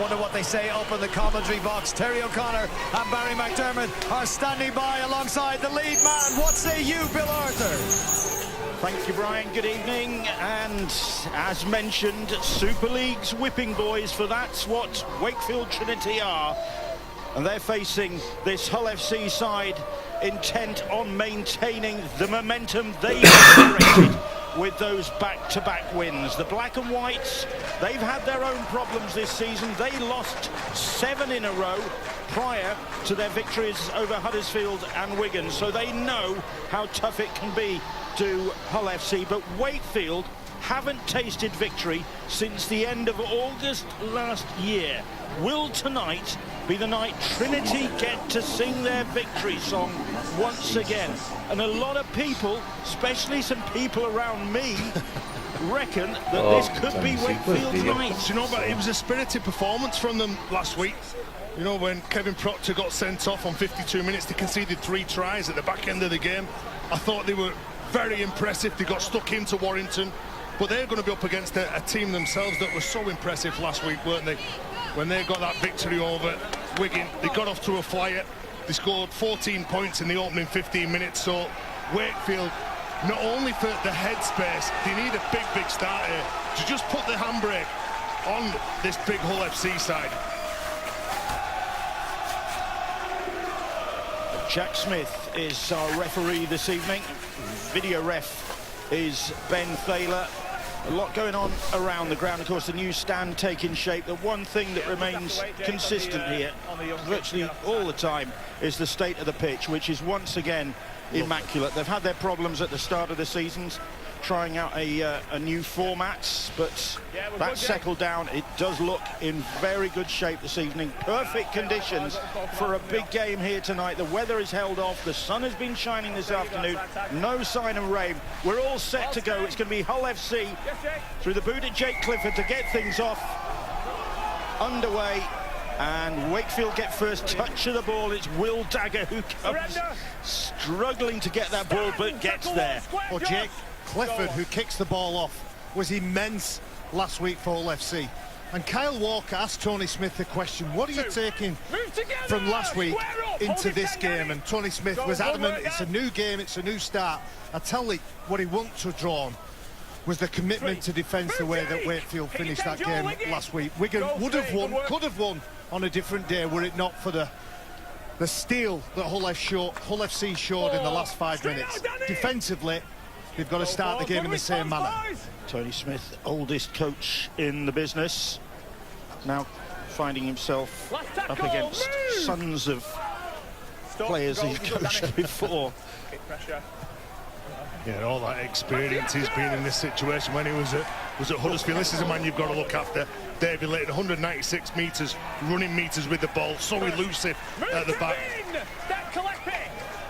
wonder what they say up in the commentary box. Terry O'Connor and Barry McDermott are standing by alongside the lead man. What say you, Bill Arthur? Thank you, Brian. Good evening. And as mentioned, Super League's whipping boys, for that's what Wakefield Trinity are. And they're facing this Hull FC side intent on maintaining the momentum they've generated with those back-to-back wins. The black and whites, they've had their own problems this season. They lost 7 in a row prior to their victories over Huddersfield and Wigan, so they know how tough it can be to Hull FC. But Wakefield haven't tasted victory since the end of August last year. Will tonight be the night Trinity get to sing their victory song once again? And a lot of people, especially some people around me, reckon that this could be Wakefield tonight. You know, but it was a spirited performance from them last week. You know, when Kevin Proctor got sent off on 52 minutes, they conceded 3 tries at the back end of the game. I thought they were very impressive. They got stuck into Warrington, but they're going to be up against a team themselves that was so impressive last week, weren't they? When they got that victory over Wigan, they got off to a flyer. They scored 14 points in the opening 15 minutes. So Wakefield, not only for the headspace, they need a big start here to just put the handbrake on this big Hull FC side. Jack Smith is our referee this evening. Video ref is Ben Thaler. A lot going on around the ground. Of course, the new stand taking shape. The one thing that remains consistent here virtually all the time is the state of the pitch, which is once again immaculate. They've had their problems at the start of the seasons, trying out a new format, but that's settled down. It does look in very good shape this evening. Perfect conditions for a big game here tonight. The weather is held off. The sun has been shining this afternoon. No sign of rain. We're all set to go. It's going to be Hull FC through the boot of Jake Clifford to get things off underway. And Wakefield get first touch of the ball. It's Will Dagger who comes struggling to get that ball, but gets there. Well, Jake Clifford, who kicks the ball off, was immense last week for Hull FC. And Kyle Walker asked Tony Smith the question, what are you taking from last week into this game? And Tony Smith was adamant, it's a new game, it's a new start. I tell you, what he wants to draw on was the commitment to defence, the way that Wakefield finished that game last week. Wigan would have won, could have won on a different day were it not for the steel that Hull FC showed in the last 5 minutes. Defensively, they've got to start the game in the same manner. Tony Smith, oldest coach in the business, now finding himself up against sons of players he's coached before. Yeah, all that experience he's been in this situation when he was at Huddersfield. This is a man you've got to look after. David Litton, 196 metres, running metres with the ball, so elusive at the back.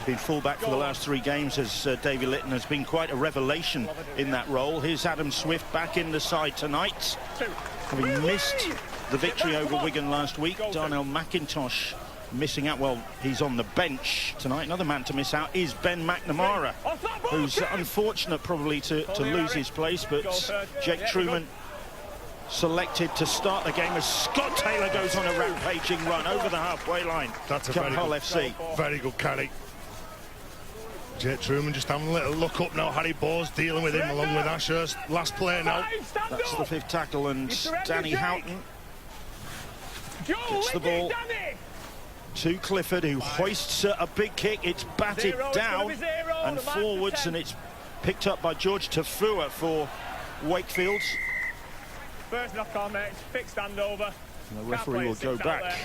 Been fullback for the last 3 games as David Litton has been quite a revelation in that role. Here's Adam Swift back in the side tonight, having missed the victory over Wigan last week. Darnell McIntosh missing out. Well, he's on the bench tonight. Another man to miss out is Ben McNamara, who's unfortunate probably to lose his place, but Jake Truman selected to start the game as Scott Taylor goes on a rampaging run over the halfway line. That's a Hull FC. Very good carry. Jake Truman just having a little look up now. Harry Bowes dealing with him along with Ashurst. Last player now. That's the 5th tackle, and Danny Houghton gets the ball to Clifford, who hoists a big kick. It's batted down and forwards, and it's picked up by George Tafua for Wakefield. First knock on, mate. Fixed handover. And the referee will go back.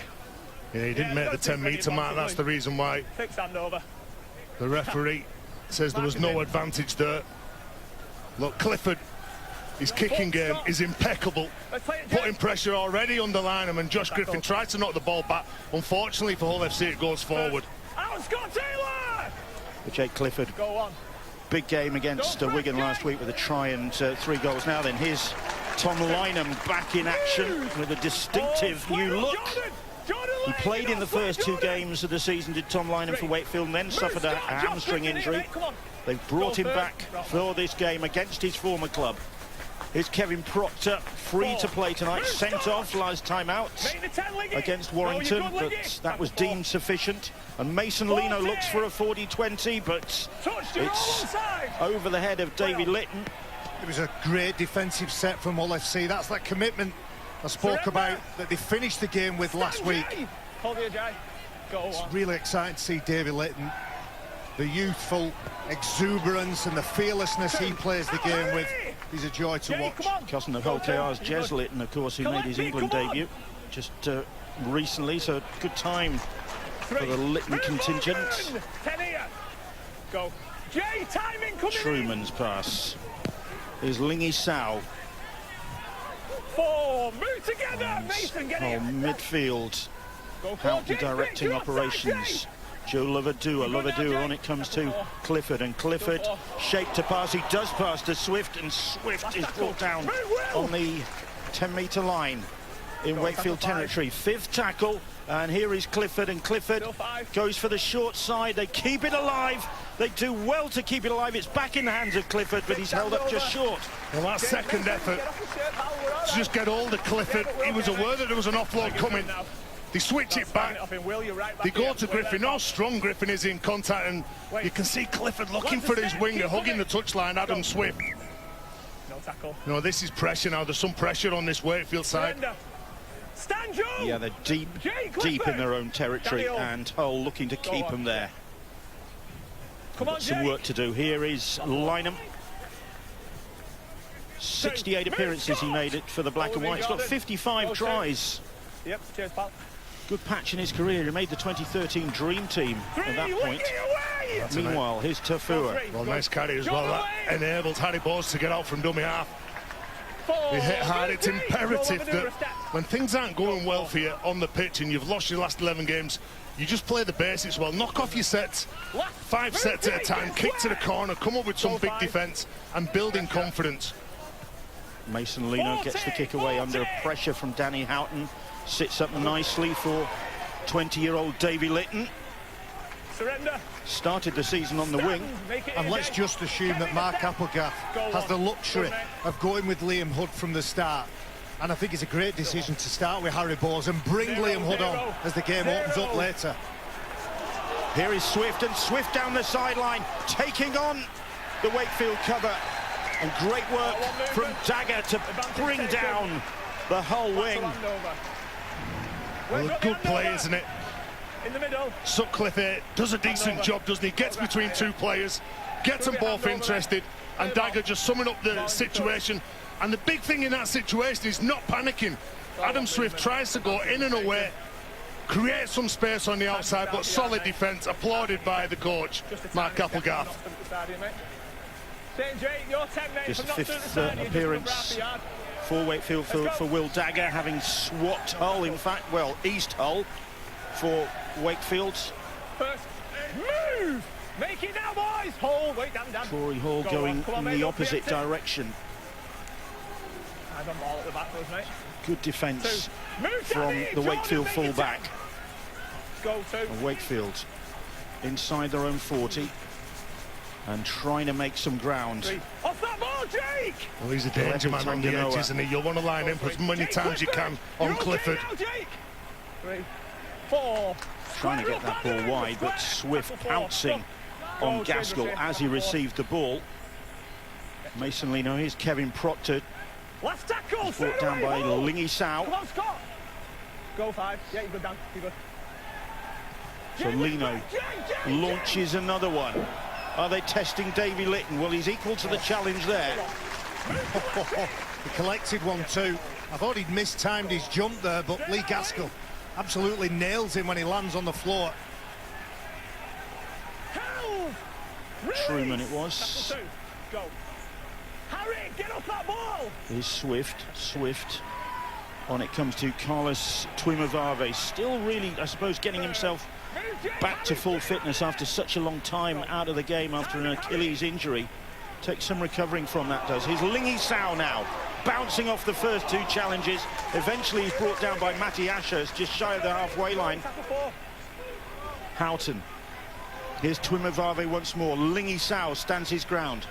Yeah, he didn't make the 10-metre mark. That's the reason why. Fixed handover. The referee says there was no advantage there. Look, Clifford, his kicking game is impeccable. Putting pressure already on the lineman, and Josh Griffin tries to knock the ball back. Unfortunately for Hull FC, it goes forward. Out, Scott Taylor! For Jake Clifford. Go on. Big game against Wigan last week with a try and 3 goals. Now then, here's Tom Lynham back in action with a distinctive new look. He played in the first 2 games of the season, did Tom Lynham for Wakefield, and then suffered a hamstring injury. They've brought him back for this game against his former club. Here's Kevin Proctor, free to play tonight, sent off last time out against Warrington, but that was deemed sufficient. And Mason Lino looks for a 40-20, but it's over the head of Davy Litton. It was a great defensive set from Hull FC. That's that commitment I spoke about that they finished the game with last week. It's really exciting to see Davy Litton, the youthful exuberance and the fearlessness he plays the game with. He's a joy to watch. Cousin of Hull KR's Jez Litton, of course, who made his England debut just recently, so good time for the Litton contingent. Go. Jay, timing coming Truman's pass. Here's Lingy Sao. 4, move together, Mason, get it. Midfield, Houghton directing operations. Joe Lovadua on it comes to Clifford, and Clifford shaped to pass. He does pass to Swift, and Swift is brought down on the 10-metre line in Wakefield territory. 5th tackle, and here is Clifford, and Clifford goes for the short side. They keep it alive. They do well to keep it alive. It's back in the hands of Clifford, but he's held up just short. Well, that second effort to just get hold of Clifford, he was aware that there was an offload coming. They switch it back, they go to Griffin. How strong Griffin is in contact, and you can see Clifford looking for his winger, hugging the touchline, Adam Swift. No tackle. No, this is pressure now. There's some pressure on this Wakefield side. Yeah, they're deep in their own territory, and Hull looking to keep them there. Got some work to do. Here is Lynham. 68 appearances he made it for the Black and White. He's got 55 tries. Yep, cheers, pal. Good patch in his career. He made the 2013 Dream Team at that point. Meanwhile, here's Tafua. Well, nice carry as well. That enabled Harry Bowes to get out from dummy half. He hit hard. It's imperative that when things aren't going well for you on the pitch and you've lost your last 11 games, you just play the basics well. Knock off your sets, 5 sets at a time, kick to the corner, come up with some big defence and building confidence. Mason Lino gets the kick away under pressure from Danny Houghton. Sits up nicely for 20-year-old Davy Litton. Surrender. Started the season on the wing. And let's just assume that Mark Applegath has the luxury of going with Liam Hood from the start. And I think it's a great decision to start with Harry Bowes and bring Liam Hood on as the game opens up later. Here is Swift, and Swift down the sideline, taking on the Wakefield cover. And great work from Dagger to bring down the Hull wing. Well, a good play, isn't it? In the middle. Sutcliffe here does a decent job, doesn't he? Gets between 2 players, gets them both interested, and Dagger just summing up the situation. And the big thing in that situation is not panicking. Adam Swift tries to go in and away, create some space on the outside, but solid defence, applauded by the coach, Mark Applegath. Just 5th appearance for Wakefield for Will Dagger, having swapped Hull, in fact, well, East Hull for Wakefield. First move! Make it now, boys! Hall, wait, Dan. Corey Hall going in the opposite direction. Has a ball at the back for us, mate. Good defence from the Wakefield full-back. Go to. And Wakefield inside their own 40 and trying to make some ground. Off that ball, Jake! Well, he's a danger man on the edge, isn't he? You'll want to line him as many times as you can on Clifford. 3, 4. Trying to get that ball wide, but Swift pouncing on Gaskell as he received the ball. Mason Lino, here's Kevin Proctor. Last tackle, brought down by Lingy Sao. Come on, Scott. Go 5. Yeah, you're good, Dan. You're good. So Lino launches another one. Are they testing Davy Litton? Well, he's equal to the challenge there. He collected one too. I thought he'd mistimed his jump there, but Lee Gaskell absolutely nails him when he lands on the floor. Truman it was. Go. Harry, get off that ball! Here's Swift. On it comes to Carlos Twimavave. Still really, I suppose, getting himself back to full fitness after such a long time out of the game after an Achilles injury. Takes some recovering from that, does. Here's Lingy Sao now, bouncing off the first 2 challenges. Eventually he's brought down by Matty Ashurst, just shy of the halfway line. Houghton. Here's Twimavave once more. Lingy Sao stands his ground.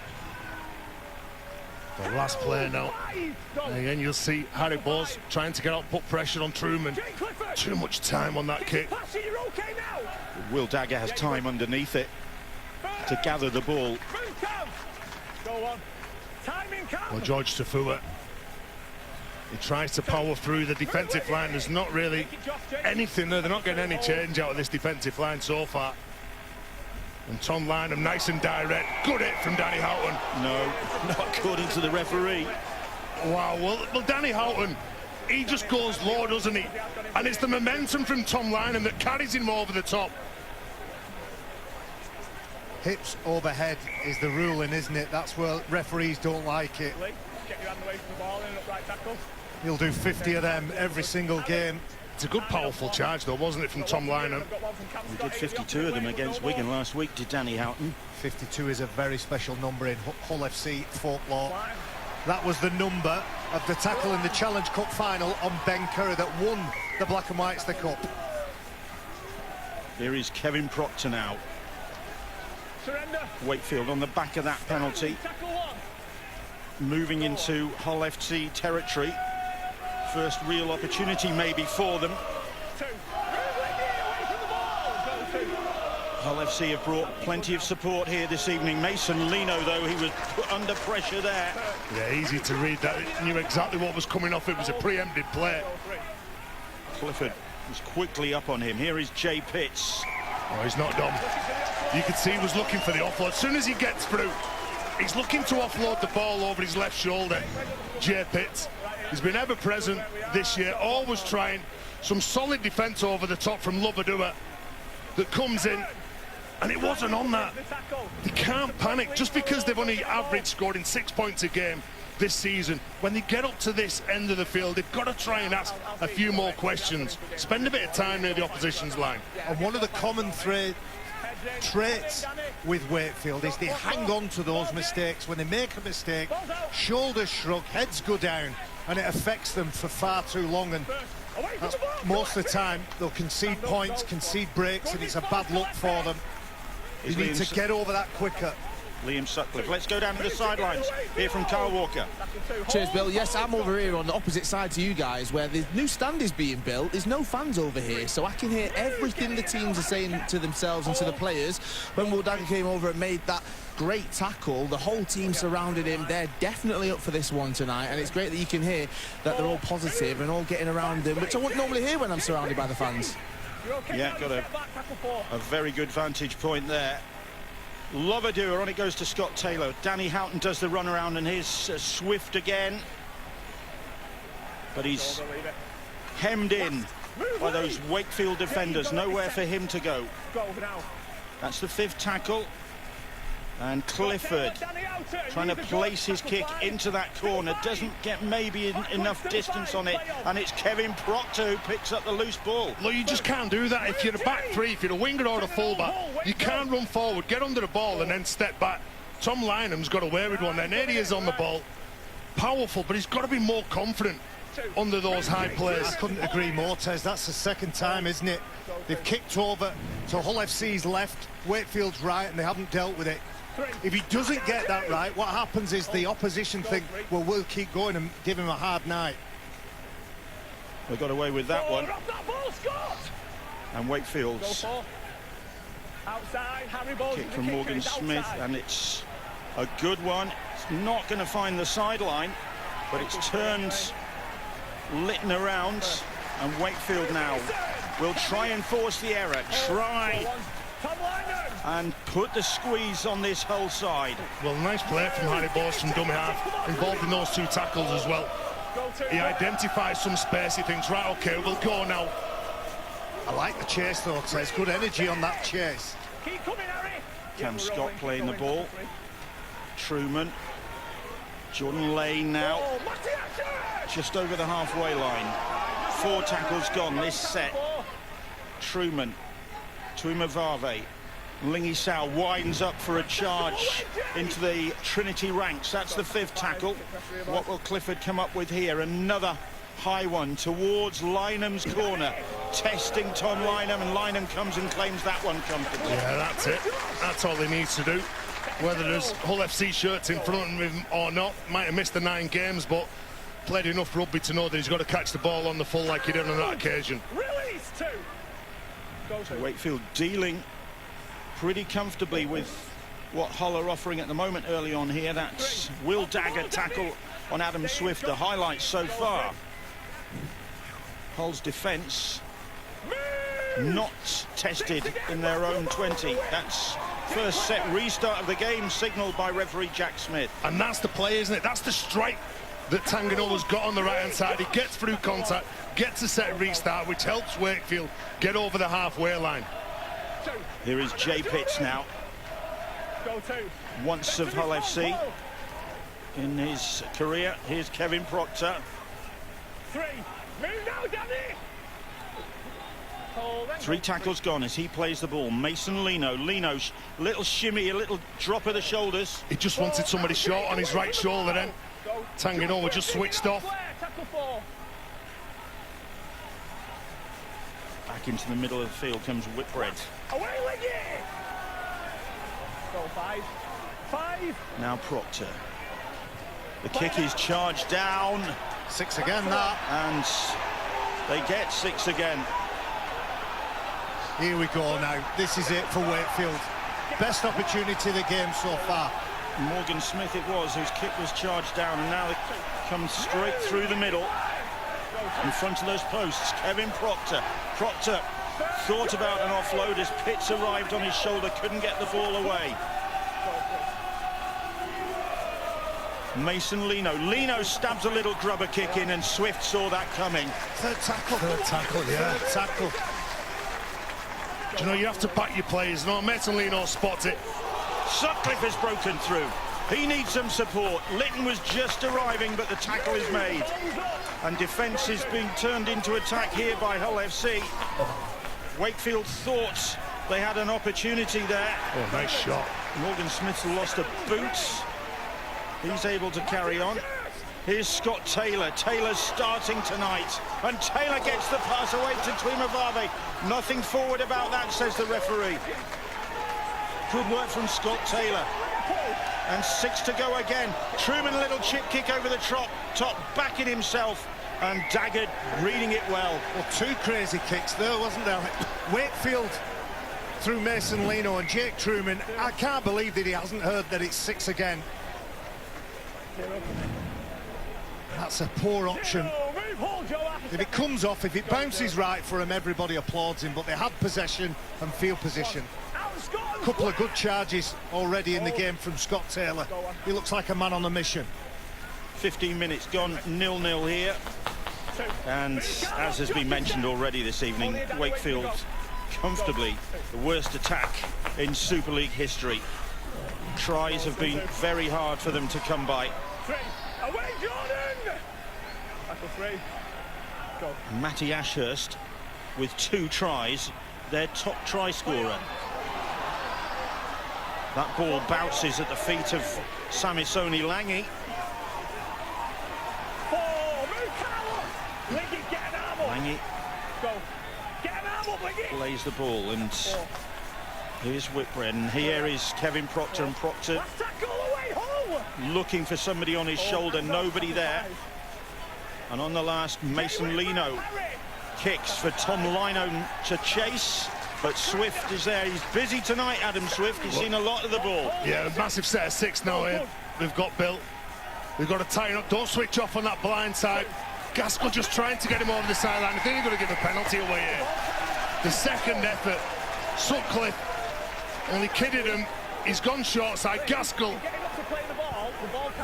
The last play now. And again, you'll see Harry Bowes trying to get out, put pressure on Truman. Too much time on that kick. Will Dagger has time underneath it to gather the ball. Well, George Tafua, he tries to power through the defensive line. There's not really anything there. They're not getting any change out of this defensive line so far. And Tom Lynham, nice and direct. Good hit from Danny Houghton. No, not according to the referee. Wow, well, Danny Houghton, he just goes low, doesn't he? And it's the momentum from Tom Lynham that carries him over the top. Hips overhead is the ruling, isn't it? That's where referees don't like it. He'll do 50 of them every single game. It's a good, powerful charge, though, wasn't it, from Tom Lynham? He did 52 of them against Wigan last week, did Danny Houghton. 52 is a very special number in Hull FC folklore. That was the number of the tackle in the Challenge Cup final on Ben Curry that won the Black and Whites the Cup. Here is Kevin Proctor now. Wakefield on the back of that penalty. Moving into Hull FC territory. First real opportunity maybe for them. Hull FC have brought plenty of support here this evening. Mason Lino, though, he was put under pressure there. Yeah, easy to read that. He knew exactly what was coming off. It was a preempted play. Clifford was quickly up on him. Here is Jay Pitts. Oh, he's not done. You could see he was looking for the offload. As soon as he gets through, he's looking to offload the ball over his left shoulder. Jay Pitts. He's been ever present this year, always trying. Some solid defence over the top from Lovadua that comes in, and it wasn't on that. They can't panic just because they've only average scored in 6 points a game this season. When they get up to this end of the field, they've got to try and ask a few more questions. Spend a bit of time near the opposition's line. And one of the common traits with Wakefield is they hang on to those mistakes. When they make a mistake, shoulders shrug, heads go down, and it affects them for far too long. And that's most of the time they'll concede points, concede breaks, and it's a bad look for them. You need to get over that quicker. Liam Sutcliffe. Let's go down to the sidelines. Here from Carl Walker. Cheers, Bill. Yes, I'm over here on the opposite side to you guys, where the new stand is being built. There's no fans over here, so I can hear everything the teams are saying to themselves and to the players. When Will Dagger came over and made that great tackle, the whole team surrounded him. They're definitely up for this one tonight, and it's great that you can hear that they're all positive and all getting around him, which I wouldn't normally hear when I'm surrounded by the fans. Yeah, got a very good vantage point there. Lovadua, on it goes to Scott Taylor. Danny Houghton does the run around, and here's Swift again. But he's hemmed in by those Wakefield defenders. Nowhere for him to go. That's the fifth tackle. And Clifford trying to place his kick into that corner. Doesn't get maybe enough distance on it. And it's Kevin Proctor who picks up the loose ball. Look, you just can't do that. If you're a back three, if you're a winger or a fullback, you can't run forward, get under the ball and then step back. Tom Lynham's got away with one then. There he is on the ball. Powerful, but he's got to be more confident under those high plays. I couldn't agree more, Tez. That's the second time, isn't it? They've kicked over to Hull FC's left, Wakefield's right, and they haven't dealt with it. If he doesn't get that right, what happens is the opposition think, well, we'll keep going and give him a hard night. They got away with that one. And Wakefield's kick from Morgan Smith, and it's a good one. It's not going to find the sideline, but it's turned Litton around, and Wakefield now will try and force the error. Try and put the squeeze on this Hull side. Well, nice play from Harry Bowes from dummy half, involved in those two tackles as well. He identifies some space, he thinks, right, okay, we'll go now. I like the chase though, Tez. Good energy on that chase. Cam Scott playing the ball. Truman. Jordan Lane now. Just over the halfway line. 4 tackles gone this set. Truman. Tuimavave. Lingy Sao winds up for a charge into the Trinity ranks. That's the 5th tackle. What will Clifford come up with here? Another high one towards Lynham's corner. Testing Tom Lynham, and Lynham comes and claims that one comfortably. Yeah, that's it. That's all he needs to do. Whether there's Hull FC shirts in front of him or not, might have missed the 9 games, but played enough rugby to know that he's got to catch the ball on the full like he did on that occasion. Release 2. Go to Wakefield dealing pretty comfortably with what Hull are offering at the moment early on here. That's Will Dagger tackle on Adam Swift, the highlights so far. Hull's defence not tested in their own 20. That's first set restart of the game signalled by referee Jack Smith. And that's the play, isn't it? That's the strike that Tanganola's got on the right-hand side. He gets through contact, gets a set restart, which helps Wakefield get over the halfway line. Here is Jay Pitts now. Go to. Once of Hull FC in his career. Here's Kevin Proctor. 3. Move now, Danny. Hold, 3 tackles gone as he plays the ball. Mason Lino. Lino's little shimmy, a little drop of the shoulders. He just wanted somebody short on his right shoulder then. Tanganola just switched off. Tackle 4. Back into the middle of the field comes Whitbread. Away with it. Go 5. 5. Now Proctor. The kick is charged down. 6 again, that. And they get 6 again. Here we go now. This is it for Wakefield. Best opportunity of the game so far. Morgan Smith it was whose kick was charged down, and now it comes straight through the middle in front of those posts. Kevin Proctor. Proctor thought about an offload as Pitts arrived on his shoulder, couldn't get the ball away. Mason Lino. Lino stabs a little grubber kick in, and Swift saw that coming. Third tackle. Third tackle, yeah. Third tackle. Do you know, you have to back your players. No, Mason Lino spots it. Sutcliffe has broken through. He needs some support. Litton was just arriving, but the tackle is made. And defence is being turned into attack here by Hull FC. Wakefield thought they had an opportunity there. Oh, nice shot. Morgan Smith's lost a boot. He's able to carry on. Here's Scott Taylor. Taylor's starting tonight. And Taylor gets the pass away to Tuimavave. Nothing forward about that, says the referee. Good work from Scott Taylor. And 6 to go again. Truman, a little chip kick over the top, backing himself. And Dagger reading it well. Well, 2 crazy kicks there, wasn't there? Wakefield through Mason Lino and Jake Truman. I can't believe that he hasn't heard that it's 6 again. That's a poor option. If it comes off, if it bounces right for him, everybody applauds him, but they had possession and field position. A couple of good charges already in the game from Scott Taylor. He looks like a man on a mission. 15 minutes gone, 0-0 here. And as has been mentioned already this evening, Wakefield comfortably the worst attack in Super League history. Tries have been very hard for them to come by. Away, Jordan! Tackle 3. Go. Matty Ashurst with 2 tries, their top try scorer. That ball bounces at the feet of Samisoni Langi. 4. Move, Carl! Blinky, get an arm up. Langi Go. Get an arm up, Blinky. plays the ball, and here's Whitbread, and here is Kevin Proctor, and Proctor Last tackle away, Hull! looking for somebody on his shoulder, nobody there. And on the last, Mason Lino kicks for Tom Lino to chase, but Swift is there. He's busy tonight, Adam Swift. He's seen a lot of the ball. Yeah, a massive set of 6 now here. They've got built. They've got to tighten up. Don't switch off on that blind side. Gaskell just trying to get him over the sideline. I think they're going to give a penalty away here. The second effort, Sutcliffe, and he kidded him. He's gone short side. Gaskell,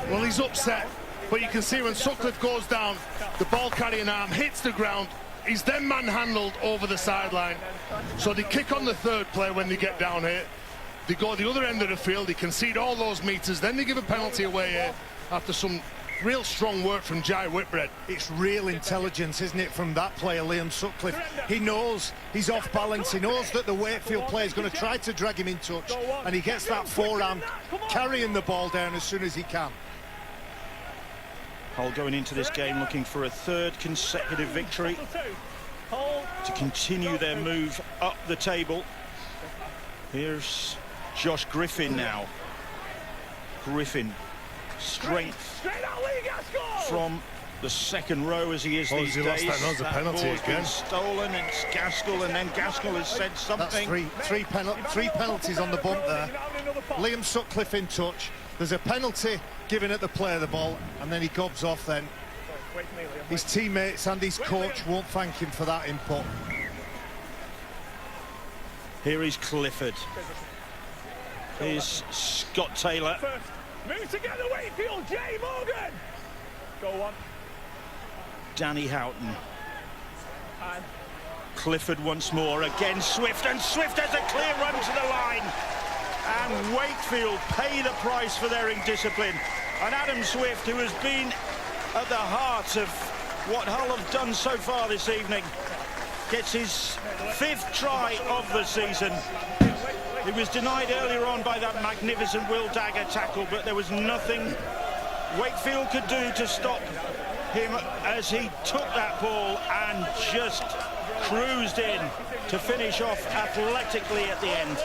well, he's upset. But you can see when Sutcliffe goes down, the ball carrying arm hits the ground. He's then manhandled over the sideline. So they kick on the third play when they get down here. They go the other end of the field. They concede all those meters. Then they give a penalty away here after some real strong work from Jai Whitbread. It's real intelligence, isn't it, from that player, Liam Sutcliffe. He knows he's off balance. He knows that the Wakefield player is going to try to drag him in touch, and he gets that forehand, carrying the ball down as soon as he can. Hull going into this game looking for a 3rd consecutive victory to continue their move up the table. Here's Josh Griffin now. Griffin, strength from the second row as he is these days. Lost that penalty again. Stolen, and it's Gaskell, and then Gaskell has said something. That's three penalties on the bump there. Liam Sutcliffe in touch. There's a penalty given at the play of the ball, and then he gobs off then. His teammates and his coach won't thank him for that input. Here is Clifford. Here's Scott Taylor. Move together, Wakefield, Jay Morgan. Go on. Danny Houghton. And Clifford once more, again Swift, and Swift has a clear run to the line. And Wakefield pay the price for their indiscipline. And Adam Swift, who has been at the heart of what Hull have done so far this evening, gets his 5th try of the season. He was denied earlier on by that magnificent Will Dagger tackle, but there was nothing Wakefield could do to stop him as he took that ball and just cruised in to finish off athletically at the end.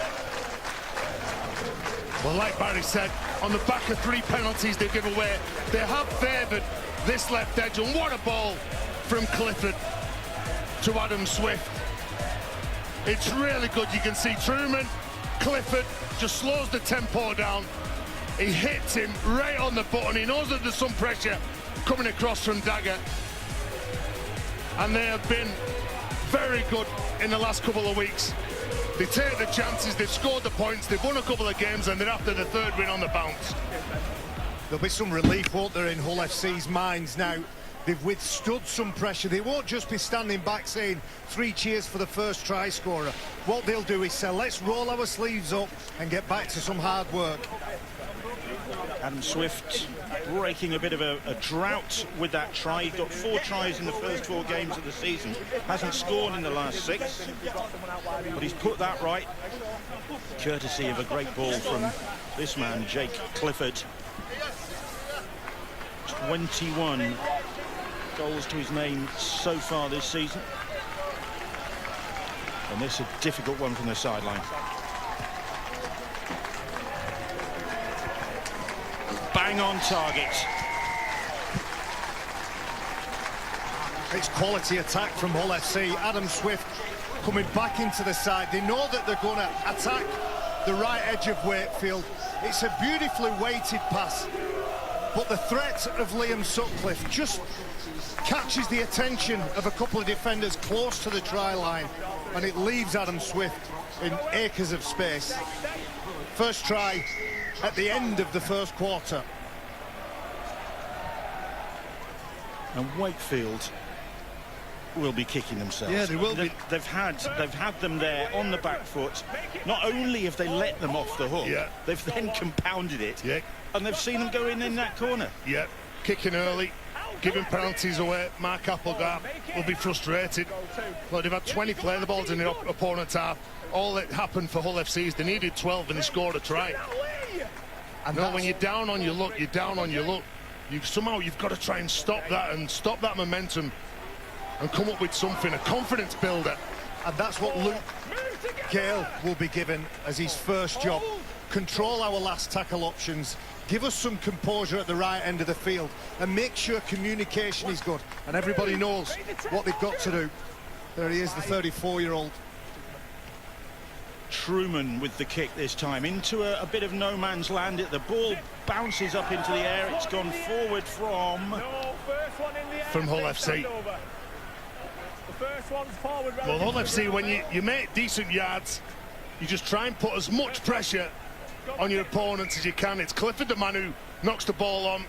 Well, like Barry said, on the back of 3 penalties they give away, they have favoured this left edge, and what a ball from Clifford to Adam Swift. It's really good. You can see Truman, Clifford just slows the tempo down. He hits him right on the button. He knows that there's some pressure coming across from Dagger, and they have been very good in the last couple of weeks. They take the chances, they've scored the points, they've won a couple of games, and they're after the 3rd win on the bounce. There'll be some relief, won't there, in Hull FC's minds now. They've withstood some pressure. They won't just be standing back saying 3 cheers for the first try scorer. What they'll do is say, let's roll our sleeves up and get back to some hard work. Adam Swift breaking a bit of a drought with that try. He got 4 tries in the first 4 games of the season. Hasn't scored in the last 6. But he's put that right, courtesy of a great ball from this man, Jake Clifford. 21 goals to his name so far this season. And this is a difficult one from the sideline. Bang on target. It's quality attack from Hull FC. Adam Swift coming back into the side. They know that they're going to attack the right edge of Wakefield. It's a beautifully weighted pass, but the threat of Liam Sutcliffe just catches the attention of a couple of defenders close to the try line, and it leaves Adam Swift in acres of space. First try at the end of the first quarter. And Wakefield will be kicking themselves. Yeah, they will be. They've had them there on the back foot. Not only have they let them off the hook, yeah, they've then compounded it, yeah, and they've seen them go in that corner. Yeah, kicking early, giving penalties away. Mark Applegate will be frustrated. Well, they've had 20 play the balls in the opponent's half. All that happened for Hull FC is they needed 12 and they scored a try. And when you're down on your luck, you're down on your luck. You've got to try and stop that momentum and come up with something, a confidence builder. And that's what Luke Gale will be given as his first job. Control our last tackle options, give us some composure at the right end of the field, and make sure communication is good and everybody knows what they've got to do. There he is, the 34-year-old. Truman with the kick this time into a bit of no man's land. The ball bounces up into the air. It's gone forward from Hull FC. Well, Hull FC, when you make decent yards, you just try and put as much pressure on your opponents as you can. It's Clifford, the man who knocks the ball on.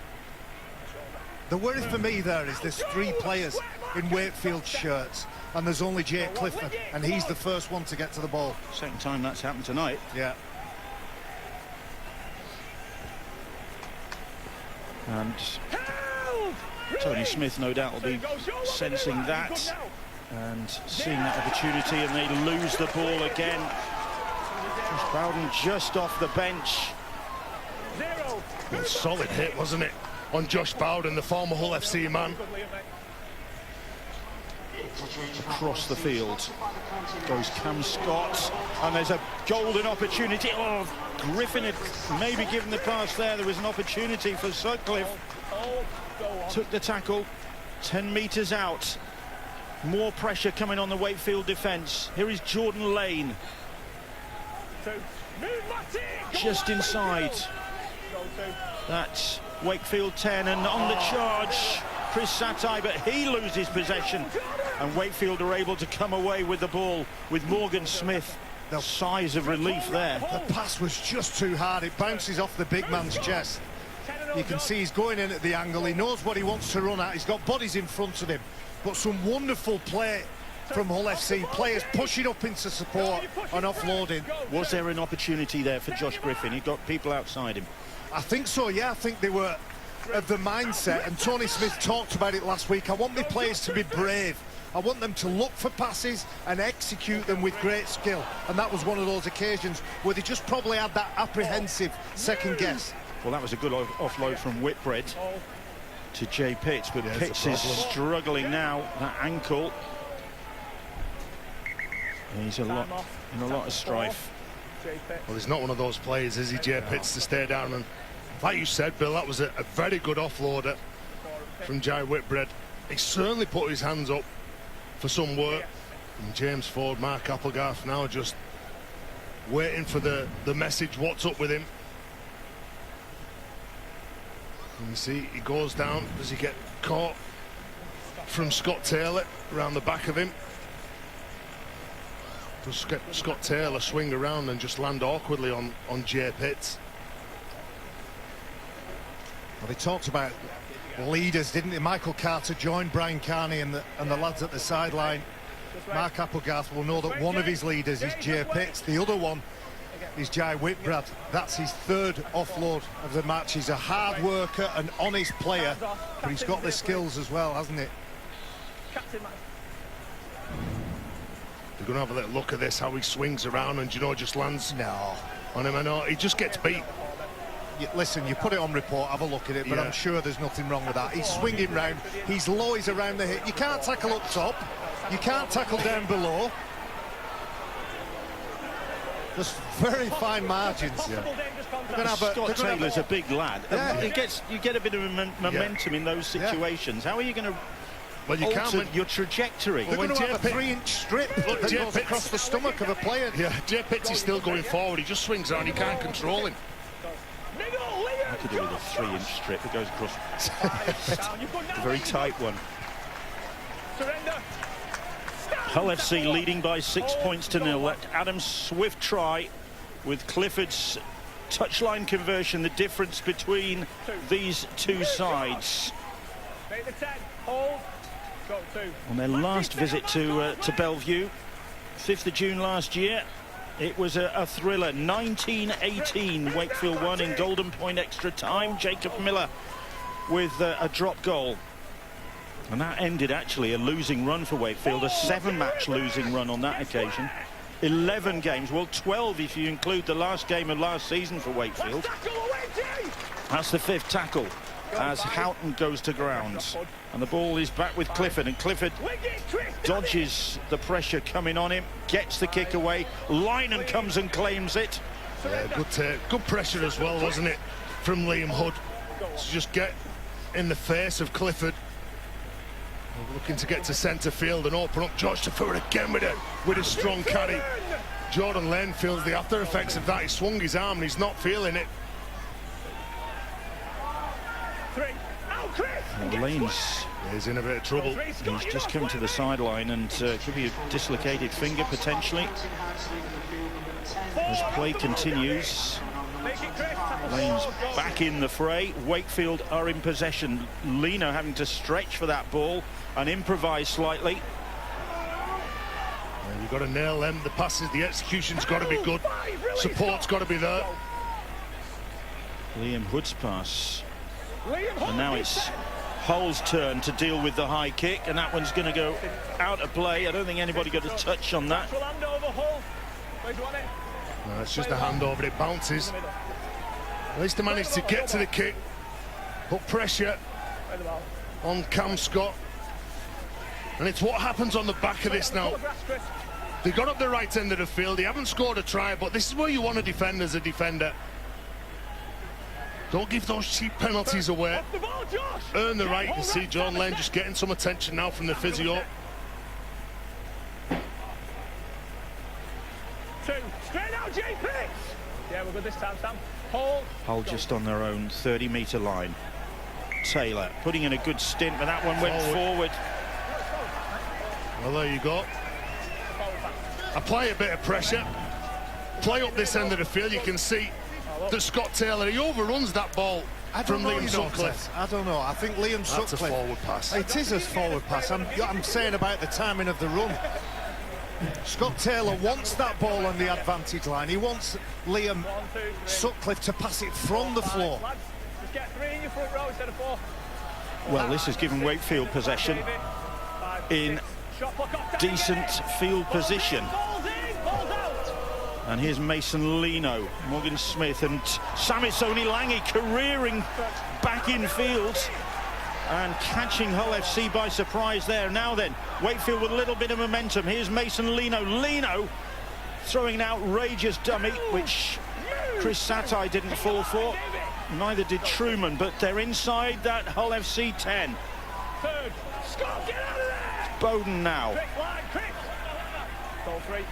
The worry for me there is there's 3 players in Wakefield shirts, and there's only Jake Clifford, and he's the first one to get to the ball. Second time that's happened tonight. Yeah. And Tony Smith, no doubt, will be sensing that and seeing that opportunity, and they lose the ball again. Josh Bowden just off the bench. A solid hit, wasn't it, on Josh Bowden, the former Hull FC man. Across the field goes Cam Scott, and there's a golden opportunity. Oh, Griffin had maybe given the pass there. There was an opportunity for Sutcliffe. Took the tackle 10 metres out. More pressure coming on the Wakefield defence. Here is Jordan Lane. Just inside that Wakefield 10, and on the charge Chris Satai, but he loses possession, and Wakefield are able to come away with the ball with Morgan Smith. The sighs of relief there. The pass was just too hard. It bounces off the big man's chest. You can see he's going in at the angle. He knows what he wants to run at. He's got bodies in front of him. But some wonderful play from Hull FC. Players pushing up into support and offloading. Was there an opportunity there for Josh Griffin? He got people outside him. I think so, yeah. I think they were of the mindset, and Tony Smith talked about it last week. I want my players to be brave. I want them to look for passes and execute them with great skill. And that was one of those occasions where they just probably had that apprehensive second guess. Well, that was a good offload from Whitbread to Jay Pitts, but Pitts is struggling now, that ankle. He's in a lot of strife. Well, he's not one of those players, is he, Jay Pitts, to stay down. And like you said, Bill, that was a very good offloader from Jai Whitbread. He certainly put his hands up for some work. And James Ford, Mark Applegarth now just waiting for the message, what's up with him. And you see, he goes down. Does he get caught from Scott Taylor around the back of him? Does Scott Taylor swing around and just land awkwardly on Jay Pitts? Well, they talked about leaders, didn't they? Michael Carter joined Brian Carney and the lads at the sideline. Mark Applegarth will know that one of his leaders is Jay Pitts. The other one is Jai Whitbread. That's his third offload of the match. He's a hard worker, an honest player, but he's got the skills as well, hasn't it? They're going to have a little look at this, how he swings around and, you know, just lands on him. I know he just gets beat. Listen, you put it on report, have a look at it, but I'm sure there's nothing wrong with that. He's swinging round, he's low, he's around the hip. You can't tackle up top, you can't tackle down below. There's very fine margins. Scott Taylor's a big lad. You get a bit of momentum in those situations. How are you going to alter your trajectory? They're going to have a 3-inch strip that goes across the stomach of a player. Yeah, Jay Pitts is still going forward. He just swings around, you can't control him. I could do with a 3-inch strip that goes across. A very tight one. Hull FC leading by 6 points to 0. That Adam Swift try with Clifford's touchline conversion, the difference between these two sides. On their last visit to Bellevue, 5th of June last year, it was a thriller. 19-18, Wakefield won in Golden Point extra time. Jacob Miller with a drop goal. And that ended actually a losing run for Wakefield, a 7-match losing run on that occasion. 11 games, well 12 if you include the last game of last season for Wakefield. That's the 5th tackle as Houghton goes to ground. And the ball is back with Clifford, and Clifford dodges the pressure coming on him, gets the kick away. Lynon comes and claims it. Yeah, good pressure as well, wasn't it, from Liam Hood to just get in the face of Clifford. Looking to get to centre field and open up. George Tafur again with a strong carry. Jordan Lane feels the after effects of that. He swung his arm and he's not feeling it. Lane's in a bit of trouble. He's just come to the sideline and could be a dislocated finger potentially. As play continues, Lane's back in the fray. Wakefield are in possession. Lino having to stretch for that ball and improvise slightly. And you've got to nail them. The passes, the execution's got to be good. Support's got to be there. Liam Hood's pass. And now it's Hull's turn to deal with the high kick, and that one's going to go out of play. I don't think anybody got a touch on that. No, it's just a handover. It bounces. At least they managed to get to the kick. Put pressure on Cam Scott. And it's what happens on the back of this now. They got up the right end of the field. They haven't scored a try, but this is where you want to defend as a defender. Don't give those cheap penalties away. Earn the right. You see John Lane just getting some attention now from the physio. Straight out, JP. Yeah, we're good this time, Sam. Hold. Hull just on their own 30-metre line. Taylor putting in a good stint, but that one went forward. Well, there you go. Apply a bit of pressure. Play up this end of the field. You can see that Scott Taylor, he overruns that ball from Liam Sutcliffe. I don't know. I think Liam Sutcliffe... That's a forward pass. It is a forward pass. I'm saying about the timing of the run. Scott Taylor wants that ball on the advantage line. He wants Liam Sutcliffe to pass it from the floor. Just get 3 in your front row instead of 4. Well, this has given Wakefield possession in decent field position. And here's Mason Lino, Morgan Smith and Samisoni Langi careering back in field and catching Hull FC by surprise there. Now then, Wakefield with a little bit of momentum. Here's Mason Lino. Lino throwing an outrageous dummy, which Chris Satai didn't fall for. Neither did Truman, but they're inside that Hull FC 10. Third. Scott, get out of there! Bowden now. Quick. Goal 3.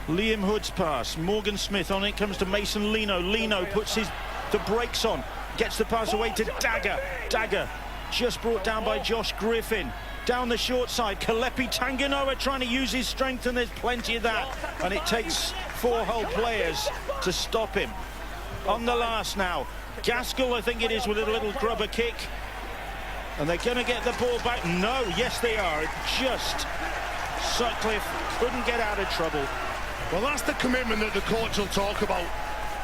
Liam Hood's pass. Morgan Smith on it comes to Mason Lino. Lino puts the brakes on. Gets the pass away to Dagger. Dagger just brought down by Josh Griffin. Down the short side, Kalepi Tanganoa trying to use his strength, and there's plenty of that. And it takes 4 Hull players to stop him. On the last now, Gaskell, I think it is, with a little grubber kick. And they're going to get the ball back. No, yes they are. Just Sutcliffe couldn't get out of trouble. Well, that's the commitment that the coach will talk about.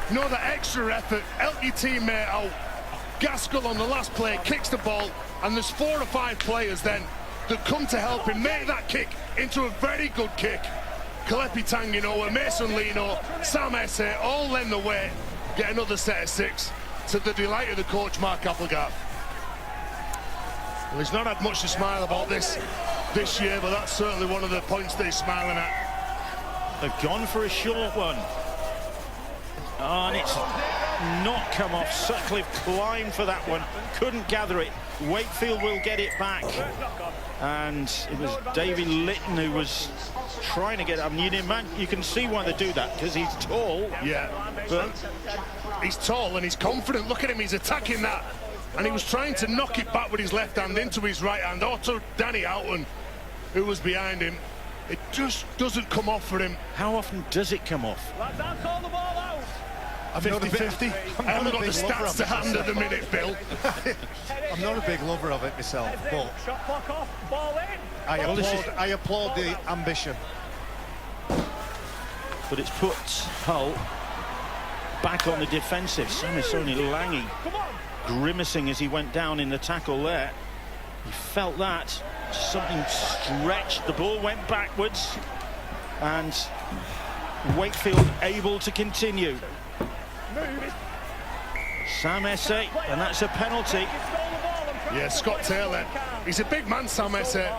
You know, the extra effort, help your teammate out. Gaskell on the last play kicks the ball, and there's 4 or 5 players then that come to help him make that kick into a very good kick. Kalepi Tanganoa, Mason Lino, Sam Esse all lend the way, get another set of 6 to the delight of the coach, Mark Applegarth. Well, he's not had much to smile about this year, but that's certainly one of the points that he's smiling at. They've gone for a short one. And it's not come off. Sutcliffe climbed for that one, couldn't gather it. Wakefield will get it back. And it was Davy Litton who was trying to get it. I mean, you can see why they do that, because he's tall. Yeah, but he's tall and he's confident. Look at him, he's attacking that. And he was trying to knock it back with his left hand into his right hand. Or Danny Houghton, who was behind him. It just doesn't come off for him. How often does it come off? Lads, I'll call the ball out. 50-50. I haven't got the stats to hand at the minute, Bill. I'm not a big lover of it myself, but Shot clock off, ball in. I applaud the ambition. But it's put Hull back on the defensive. Samisoni Langi grimacing as he went down in the tackle there. He felt that. Something stretched. The ball went backwards. And Wakefield able to continue. Sam Esse, and that's a penalty. Yeah, Scott Taylor. He's a big man, Sam Esse.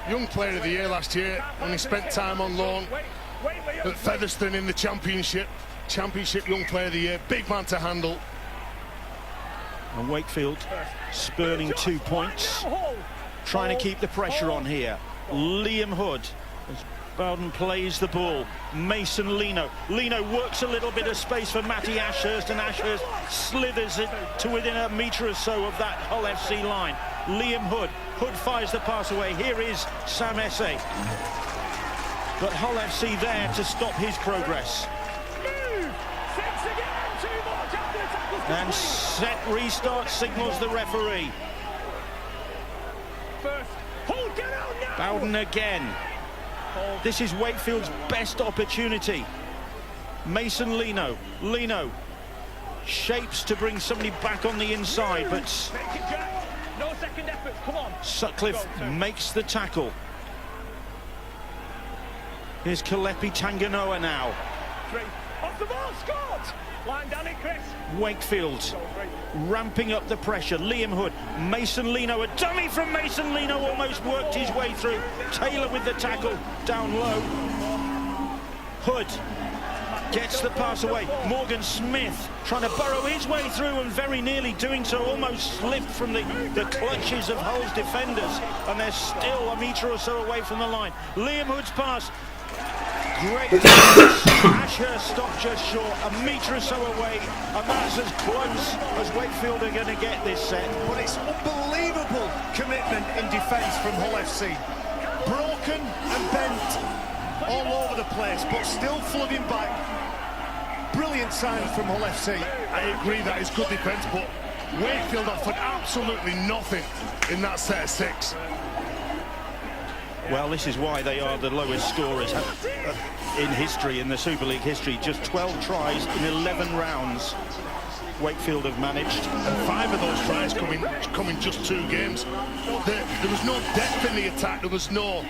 Young player of the year last year, when he spent time on loan at Featherstone in the Championship Young Player of the Year. Big man to handle. And Wakefield spurning 2 points. Trying to keep the pressure on here. Liam Hood, as Bowden plays the ball. Mason Lino. Lino works a little bit of space for Matty Ashurst, and Ashurst slithers it to within a metre or so of that Hull FC line. Liam Hood. Hood fires the pass away. Here is Sam Esse. But Hull FC there to stop his progress. And set restart signals the referee. Bowden again. This is Wakefield's best opportunity. Mason Lino. Lino shapes to bring somebody back on the inside, but no second effort. Come on. Sutcliffe makes the tackle. Here's Kalepi Tanganoa now. Off the ball, scored! Line down it, Chris. Wakefield ramping up the pressure. Liam Hood, Mason Lino, a dummy from Mason Lino, almost worked his way through. Taylor with the tackle down low. Hood gets the pass away. Morgan Smith trying to burrow his way through and very nearly doing so, almost slipped from the clutches of Hull's defenders, and they're still a metre or so away from the line. Liam Hood's pass, great defense. Ashurst stopped just short, a metre or so away, and that's as close as Wakefield are going to get this set. But it's unbelievable commitment in defence from Hull FC. Broken and bent all over the place, but still flooding back. Brilliant sign from Hull FC. I agree that is good defence, but Wakefield offered absolutely nothing in that set of 6. Well, this is why they are the lowest scorers in history, in the Super League history. Just 12 tries in 11 rounds Wakefield have managed. And 5 of those tries come in just 2 games. There was no depth in the attack. There was no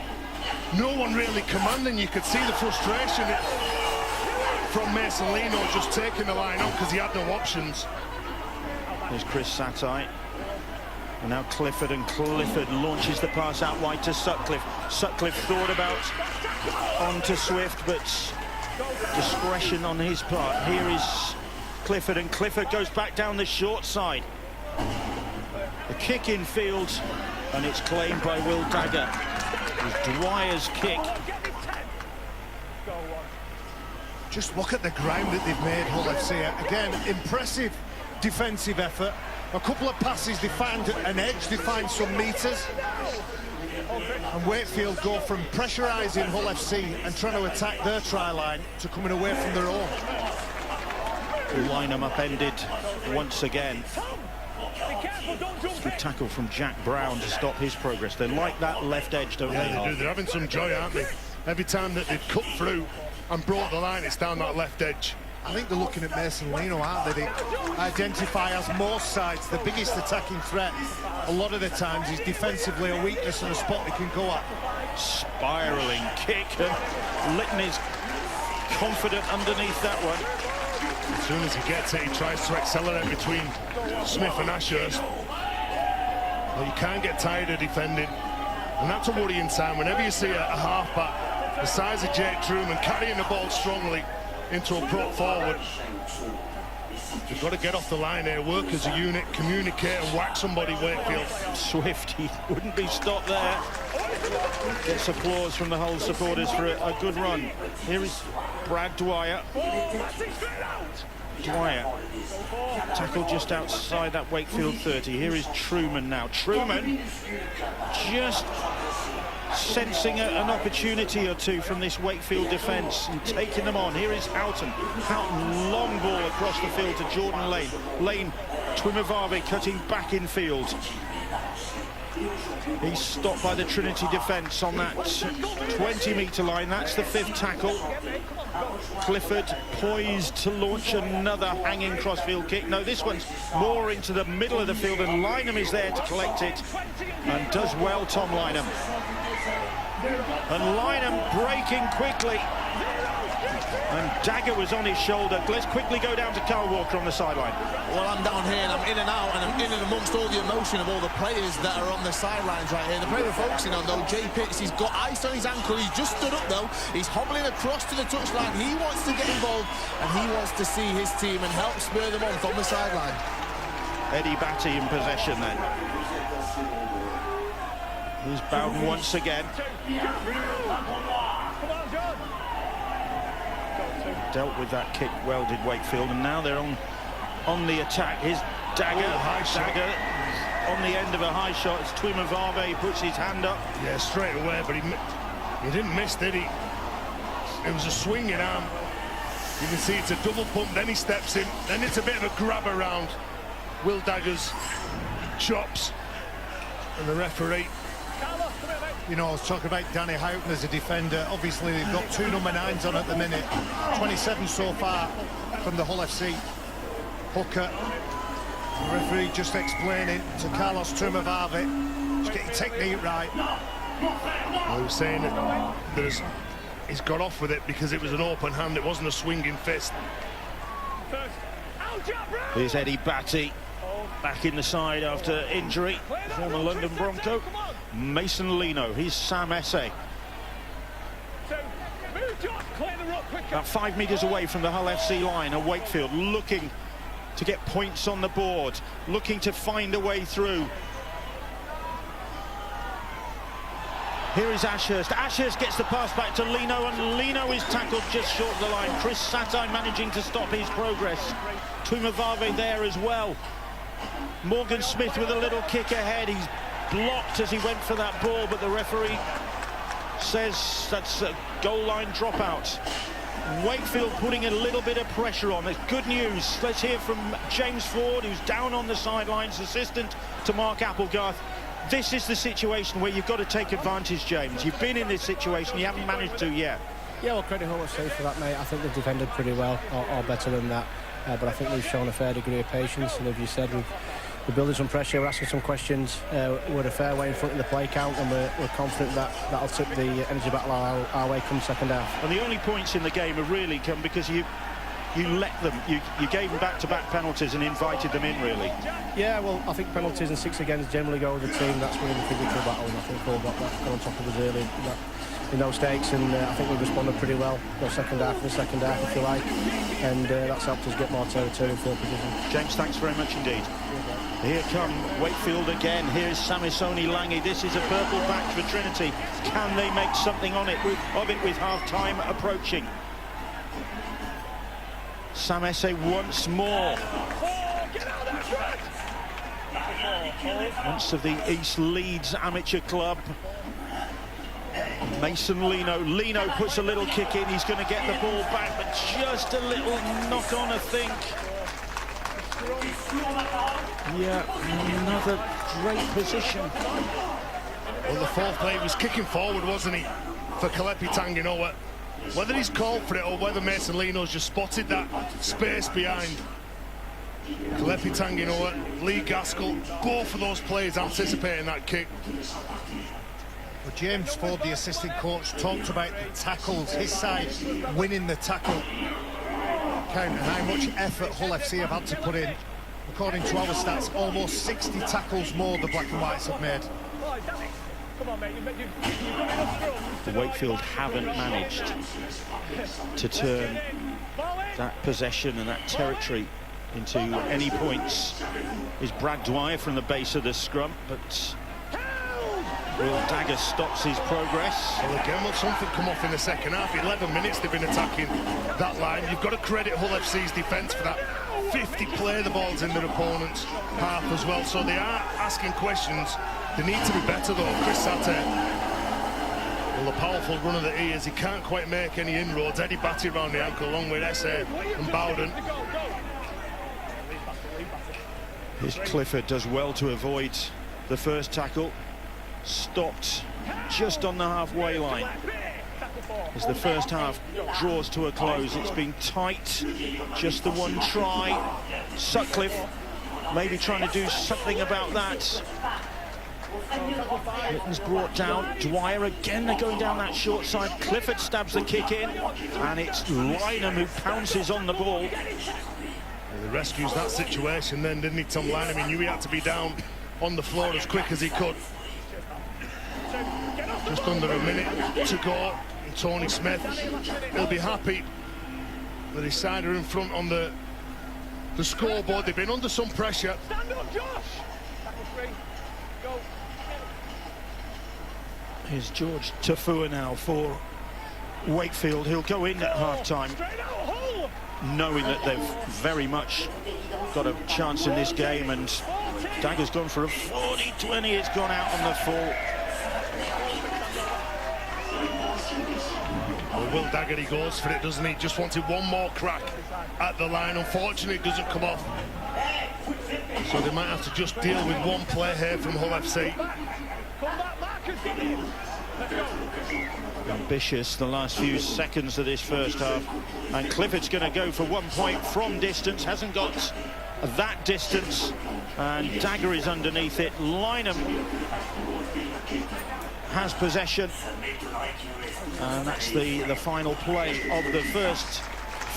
one really commanding. You could see the frustration from Mason Lino just taking the line on because he had no options. There's Chris Satai. And now Clifford, and Clifford launches the pass out wide to Sutcliffe. Sutcliffe thought about onto Swift, but discretion on his part. Here is Clifford, and Clifford goes back down the short side. The kick in field, and it's claimed by Will Dagger. It was Dwyer's kick. Just look at the ground that they've made, Hull FC. Again, impressive defensive effort. A couple of passes, they find an edge, they find some metres. And Wakefield go from pressurising Hull FC and trying to attack their try line to coming away from their own. The line-up upended once again. Good tackle from Jack Brown to stop his progress. They like that left edge, don't they? Yeah, they do. They're having some joy, aren't they? Every time that they've cut through and brought the line, it's down that left edge. I think they're looking at Mason Lino, aren't they? They identify as most sides the biggest attacking threat. A lot of the times is defensively a weakness and a spot they can go at. Spiralling kick, and Litton is confident underneath that one. As soon as he gets it, he tries to accelerate between Smith and Ashurst. Well, you can't get tired of defending, and that's a worrying sign. Whenever you see a halfback the size of Jake Truman carrying the ball strongly into a prop forward, you've got to get off the line here, work as a unit, communicate and whack somebody. Wakefield. Swift, he wouldn't be stopped there. Gets applause from the Hull supporters for a good run. Here is Brad Dwyer. Dwyer tackled just outside that Wakefield 30. Here is Truman now. Truman just sensing an opportunity or two from this Wakefield defence and taking them on. Here is Houghton. Houghton, long ball across the field to Jordan Lane. Lane, Twimavave cutting back in field. He's stopped by the Trinity defence on that 20-metre line. That's the 5th tackle. Clifford poised to launch another hanging crossfield kick. No, this one's more into the middle of the field, and Lynham is there to collect it and does well, Tom Lynham. And Lynham breaking quickly, and Dagger was on his shoulder. Let's quickly go down to Kyle Walker on the sideline. Well, I'm down here and I'm in and out, and I'm in and amongst all the emotion of all the players that are on the sidelines right here. The player we're focusing on, though, Jay Pitts, he's got ice on his ankle. He's just stood up, though. He's hobbling across to the touchline. He wants to get involved, and he wants to see his team and help spur them on from the sideline. Eddie Batty in possession then. Here's Bowden once again. Dealt with that kick well, did Wakefield, and now they're on the attack. Here's Dagger. Dagger on the end of a high shot. It's Twimavave puts his hand up. Yeah, straight away, but he didn't miss, did he? It was a swinging arm. You can see it's a double pump, then he steps in, then it's a bit of a grab around Will Dagger's chops, and the referee. You know, I was talking about Danny Houghton as a defender. Obviously, they've got 2 number 9s on at the minute. 27 so far from the Hull FC. Hooker. The referee just explaining to Carlos Twimavave, just get your technique right. I was saying that there's he's got off with it because it was an open hand, it wasn't a swinging fist. Here's Eddie Batty back in the side after injury, former London Bronco. Mason Lino, he's Sam Esse. About 5 metres away from the Hull FC line, and Wakefield looking to get points on the board, looking to find a way through. Here is Ashurst. Ashurst gets the pass back to Lino, and Lino is tackled just short of the line. Chris Satai managing to stop his progress. Tumavave there as well. Morgan Smith with a little kick ahead. He's blocked as he went for that ball, but the referee says that's a goal line dropout. Wakefield putting a little bit of pressure on. It's good news. Let's hear from James Ford, who's down on the sidelines, assistant to Mark Applegarth. This is the situation where you've got to take advantage, James. You've been in this situation, you haven't managed to yet. Yeah, well, credit Hull FC for that, mate. I think they've defended pretty well, or better than that. But I think we've shown a fair degree of patience, and as you said, we're building some pressure, we're asking some questions. We're a fair way in front of the play count, and we're confident that that'll tip the energy battle our way come second half. And the only points in the game have really come because you let them, you gave them back-to-back penalties and invited them in, really. Yeah, well, I think penalties and 6 against generally go with the team. That's winning the physical battle, and I think Hull got on top of us early in those stakes, and I think we've responded pretty well. The second half, if you like, and that's helped us get more territory and field position. James, thanks very much indeed. Here come Wakefield again. Here's Samisoni Langi. This is a purple patch for Trinity. Can they make something of it with half-time approaching? Sam Esse once more. Once of the East Leeds Amateur Club. Mason Lino. Lino puts a little kick in. He's going to get the ball back, but just a little knock on, I think. Yeah, another great position. Well, the fourth play was kicking forward, wasn't he, for Kalepi Tanginoa? Whether he's called for it or whether Mason Lino's just spotted that space behind Kalepi Tanginoa, Lee Gaskell, both of those players anticipating that kick. Well, James Ford, the assistant coach, talked about the tackles, his side winning the tackle count and how much effort Hull FC have had to put in. According to our stats, almost 60 tackles more the Black and Whites have made. Wakefield haven't managed to turn that possession and that territory into any points. Is Brad Dwyer from the base of the scrum, but Will Dagger stops his progress. Well, again, will something come off in the second half? 11 minutes they've been attacking that line. You've got to credit Hull FC's defence for that. 50 play the balls in their opponent's half as well, so they are asking questions. They need to be better though. Chris Satter, well, the powerful runner that he is, he can't quite make any inroads. Eddie Batty around the ankle along with Esse and Bowden. Here's Clifford, does well to avoid the first tackle. Stopped just on the halfway line as the first half draws to a close. It's been tight, just the one try. Sutcliffe maybe trying to do something about that. Litton's brought down. Dwyer again, they're going down that short side. Clifford stabs the kick in, and it's Lynham who pounces on the ball. Well, he rescues that situation then, didn't he, Tom Lynham? He knew he had to be down on the floor as quick as he could. Just under a minute to go. And Tony Smith, he'll be happy that his side are in front on the scoreboard. They've been under some pressure. Stand up, Josh! Go. Here's George Tafua now for Wakefield. He'll go in at half-time, knowing that they've very much got a chance in this game, and Dagger's gone for a 40-20. It's gone out on the full. Well, Will Dagger, he goes for it, doesn't he? Just wanted one more crack at the line. Unfortunately, it doesn't come off. So they might have to just deal with one play here from Hull FC. Ambitious the last few seconds of this first half, and Clifford's going to go for 1 point from distance. Hasn't got that distance, and Dagger is underneath it. Lynham has possession. And that's the final play of the first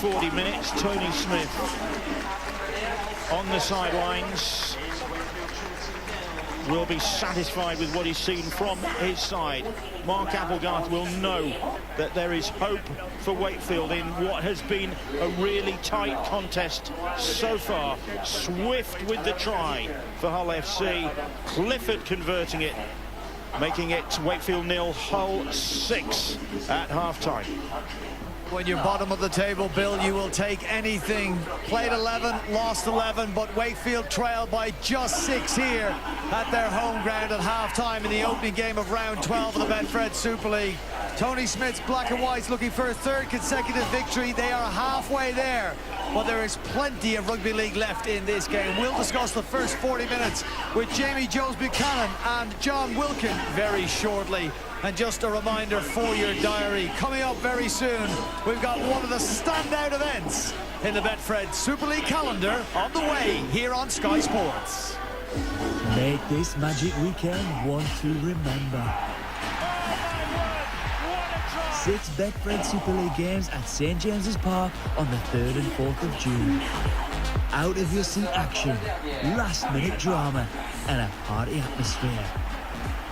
40 minutes. Tony Smith on the sidelines will be satisfied with what he's seen from his side. Mark Applegarth will know that there is hope for Wakefield in what has been a really tight contest so far. Swift with the try for Hull FC. Clifford converting it, making it Wakefield 0, Hull 6 at half-time. When you're bottom of the table, Bill, you will take anything. Played 11, lost 11, but Wakefield trailed by just 6 here at their home ground at half-time in the opening game of round 12 of the Betfred Super League. Tony Smith's Black and Whites looking for a 3rd consecutive victory. They are halfway there, but there is plenty of rugby league left in this game. We'll discuss the first 40 minutes with Jamie Jones-Buchanan and John Wilkin very shortly. And just a reminder for your diary, coming up very soon, we've got one of the standout events in the Betfred Super League calendar on the way here on Sky Sports. Make this magic weekend one to remember. 6 Betfred Super League games at St James's Park on the 3rd and 4th of June. Out of your seat action, last minute drama and a party atmosphere.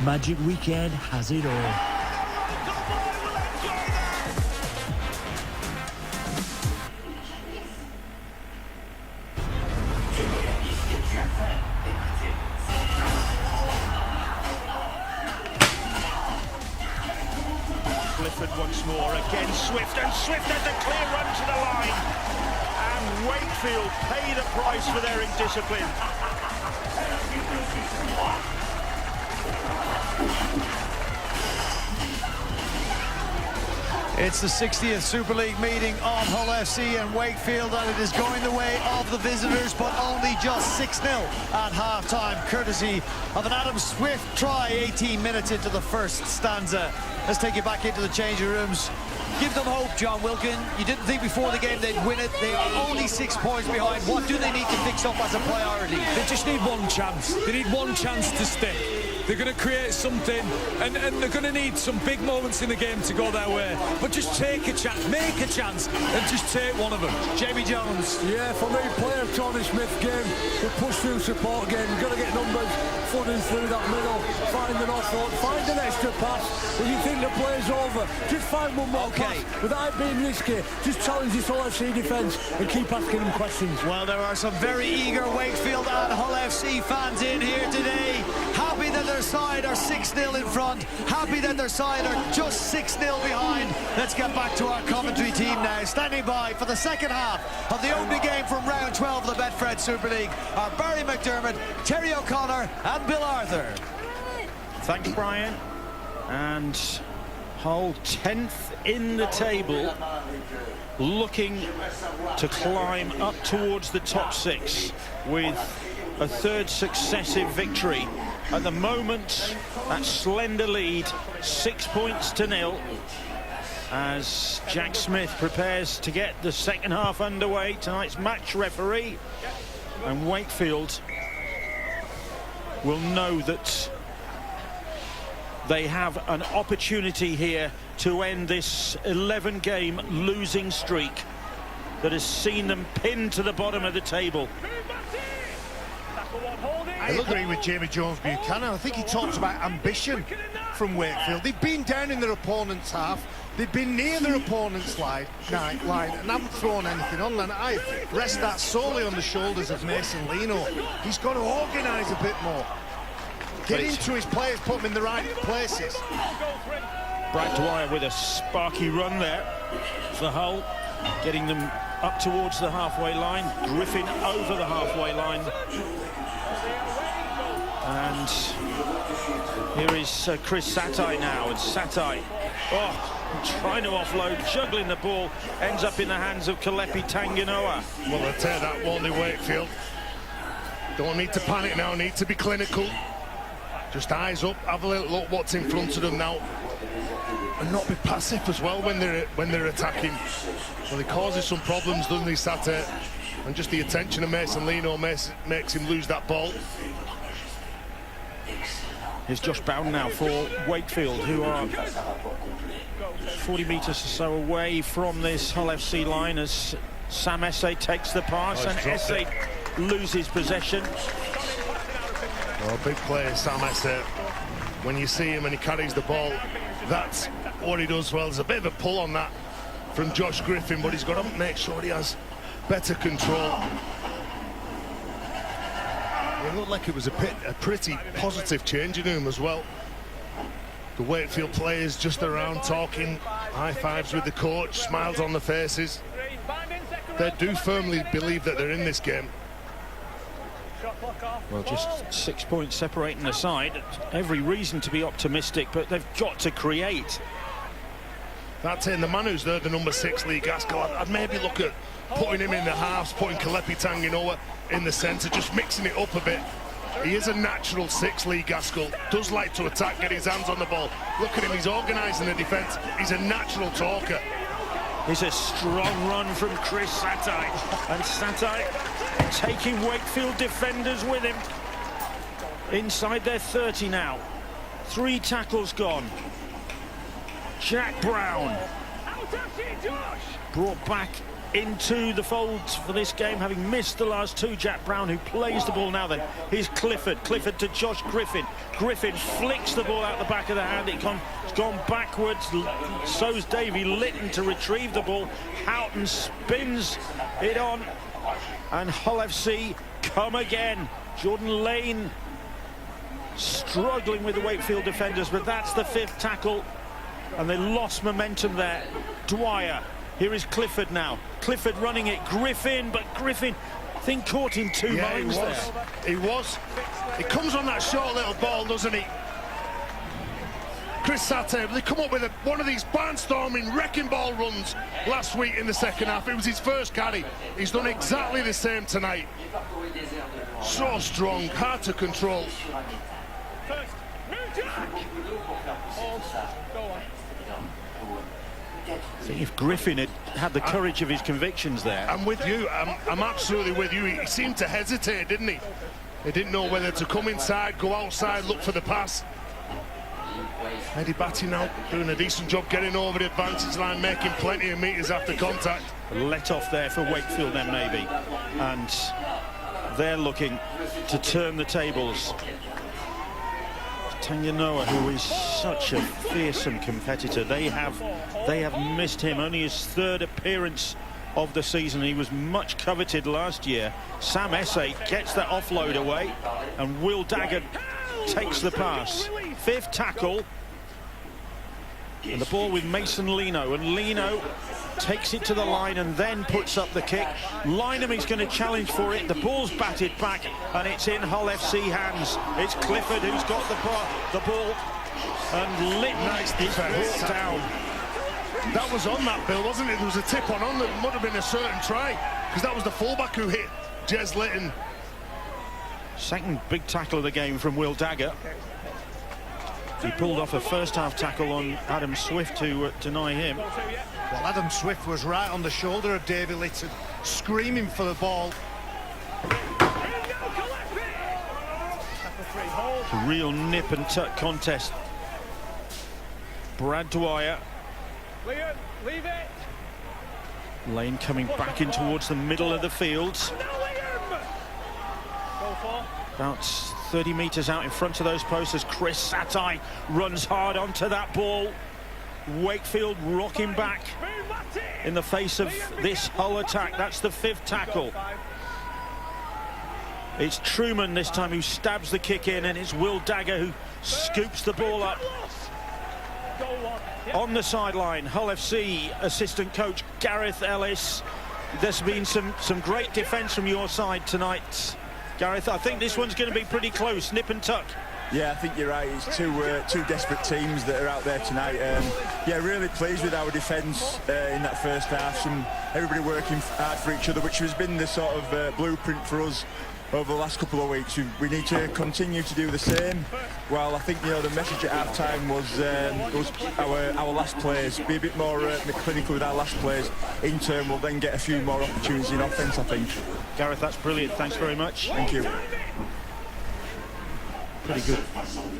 Magic Weekend has it all. Clifford once more, again Swift, and Swift has a clear run to the line. And Wakefield pay the price for their indiscipline. It's the 60th Super League meeting of Hull FC and Wakefield, and it is going the way of the visitors, but only just 6-0 at half-time, courtesy of an Adam Swift try 18 minutes into the first stanza. Let's take you back into the changing rooms. Give them hope, John Wilkin. You didn't think before the game they'd win it. They are only 6 points behind. What do they need to fix up as a priority? They just need one chance. They need one chance to stick. They're going to create something, and they're going to need some big moments in the game to go their way. But just take a chance, make a chance, and just take one of them. Jamie Jones. Yeah, for me, play a Tony Smith game, the push-through support game. You've got to get numbers, flooding through that middle, find an off-road, find an extra pass. If you think the play's over, just find one more pass. Without being risky, just challenge this Hull FC defence and keep asking them questions. Well, there are some very eager Wakefield and Hull FC fans in here today. Happy that their side are 6-0 in front. Happy that their side are just 6-0 behind. Let's get back to our commentary team now. Standing by for the second half of the opening game from round 12 of the Betfred Super League are Barry McDermott, Terry O'Connor and Bill Arthur. Thanks, Brian. And Hull 10th in the table, looking to climb up towards the top 6 with a 3rd successive victory. At the moment, that slender lead, 6 points to 0, as Jack Smith prepares to get the second half underway. Tonight's match referee, and Wakefield will know that they have an opportunity here to end this 11-game losing streak that has seen them pinned to the bottom of the table. I agree with Jamie Jones-Buchanan. I think he talks about ambition from Wakefield. They've been down in their opponent's half. They've been near their opponent's line and haven't thrown anything on. And I rest that solely on the shoulders of Mason Lino. He's got to organise a bit more. Get into his players, put them in the right places. Brad Dwyer with a sparky run there for Hull, getting them up towards the halfway line. Griffin over the halfway line. And here is Chris Satai now, and Satai, trying to offload, juggling the ball, ends up in the hands of Kalepi Tanganoa. Well, I'll tell you that, won't they, Wakefield? Don't need to panic now, need to be clinical. Just eyes up, have a little look what's in front of them now. And not be passive as well when they're attacking. Well, he causes some problems, doesn't he, Satai? And just the attention of Mason Lino makes him lose that ball. Here's Josh Bowden now for Wakefield, who are 40 metres or so away from this Hull FC line as Sam Esse takes the pass and Esse loses possession. Oh, big player, Sam Esse. When you see him and he carries the ball, that's what he does well. There's a bit of a pull on that from Josh Griffin, but he's got to make sure he has better control. It looked like it was a pretty positive changing room as well. The Wakefield players just around talking, high fives with the coach, smiles on the faces. They do firmly believe that they're in this game. Well, just 6 points separating the side. Every reason to be optimistic, but they've got to create. That's in the man who's there, the number 6, Lee Gaskell. I'd maybe look at putting him in the halves, putting Kalepi Tanginoa in the centre, just mixing it up a bit. He is a natural 6, Lee Gaskell. Does like to attack, get his hands on the ball. Look at him, he's organising the defence. He's a natural talker. It's a strong run from Chris Satai. And Satai taking Wakefield defenders with him. Inside their 30 now. 3 tackles gone. Jack Brown brought back into the folds for this game, having missed the last 2. Jack Brown, who plays the ball now then. Here's Clifford. Clifford to Josh Griffin. Griffin flicks the ball out the back of the hand. It's gone backwards. So's Davy Litton to retrieve the ball. Houghton spins it on. And Hull FC come again. Jordan Lane struggling with the Wakefield defenders, but that's the 5th tackle. And they lost momentum there. Dwyer. Here is Clifford now. Clifford running it. Griffin, but Griffin, I think, caught in 2 minds there. He was. He comes on that short little ball, doesn't he? Chris Satai, they come up with one of these barnstorming wrecking ball runs last week in the second half. It was his first carry. He's done exactly the same tonight. So strong, hard to control. I think if Griffin had the courage of his convictions there. I'm with you. I'm absolutely with you. He seemed to hesitate, didn't he? He didn't know whether to come inside, go outside, look for the pass. Eddie Batty now doing a decent job getting over the advantage line, making plenty of metres after contact. Let off there for Wakefield then maybe. And they're looking to turn the tables. Tanginoa, who is such a fearsome competitor, they have missed him. Only his 3rd appearance of the season. He was much coveted last year. Sam Esse gets that offload away, and Will Dagger takes the pass. 5th tackle, and the ball with Mason Lino, and Lino takes it to the line and then puts up the kick. Lynham is going to challenge for it. The ball's batted back and it's in Hull FC hands. It's Clifford who's got the ball, and Litton is brought down. That was on that, Bill, wasn't it? There was a tip on that would have been a certain try, because that was the fullback who hit Jez Litton. Second big tackle of the game from Will Dagger. He pulled off a first-half tackle on Adam Swift to deny him. Well, Adam Swift was right on the shoulder of Davy Litton, screaming for the ball. A real nip and tuck contest. Brad Dwyer. Leave it. Lane coming back in towards the middle of the field. About 30 metres out in front of those posts as Chris Satai runs hard onto that ball. Wakefield rocking back in the face of this Hull attack. That's the 5th tackle. It's Truman this time who stabs the kick in, and it's Will Dagger who scoops the ball up. On the sideline, Hull FC assistant coach Gareth Ellis. There's been some great defence from your side tonight, Gareth. I think this one's going to be pretty close, nip and tuck. Yeah, I think you're right. It's two desperate teams that are out there tonight. Yeah, really pleased with our defence in that first half. Everybody working hard for each other, which has been the sort of blueprint for us over the last couple of weeks. We need to continue to do the same. Well, I think, you know, the message at half-time was our last players. Be a bit more clinical with our last players. In turn, we'll then get a few more opportunities in offence, I think. Gareth, that's brilliant. Thanks very much. Thank you. Pretty good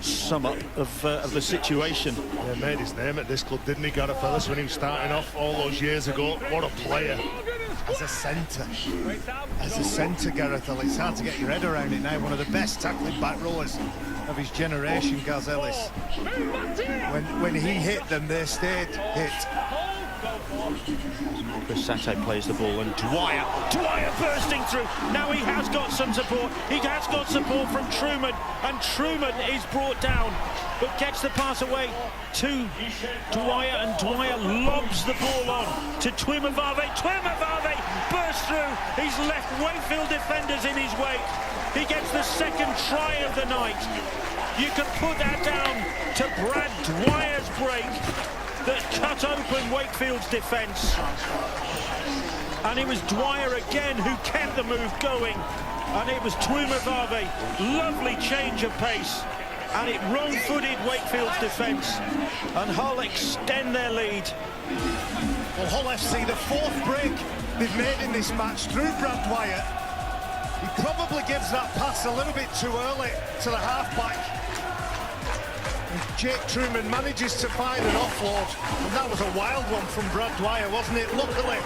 sum up of the situation. Yeah, made his name at this club, didn't he, Gareth Ellis, when he was starting off all those years ago? What a player. As a centre, Gareth Ellis, it's hard to get your head around it now. One of the best tackling back rowers of his generation, Gaz Ellis. When he hit them, they stayed hit. Chris Sate plays the ball, and Dwyer bursting through. Now he has got some support. He has got support from Truman, and Truman is brought down, but gets the pass away to Dwyer, and Dwyer lobs the ball on to Twimavave. Twimavave bursts through. He's left Wakefield defenders in his wake. He gets the second try of the night. You can put that down to Brad Dwyer's break that cut open Wakefield's defence. And it was Dwyer again who kept the move going. And it was Twimavave. Lovely change of pace. And it wrong-footed Wakefield's defence. And Hull extend their lead. Well, Hull FC, the fourth break they've made in this match through Brad Dwyer. He probably gives that pass a little bit too early to the half-back. Jake Truman manages to find an offload, and that was a wild one from Brad Dwyer, wasn't it? Luckily,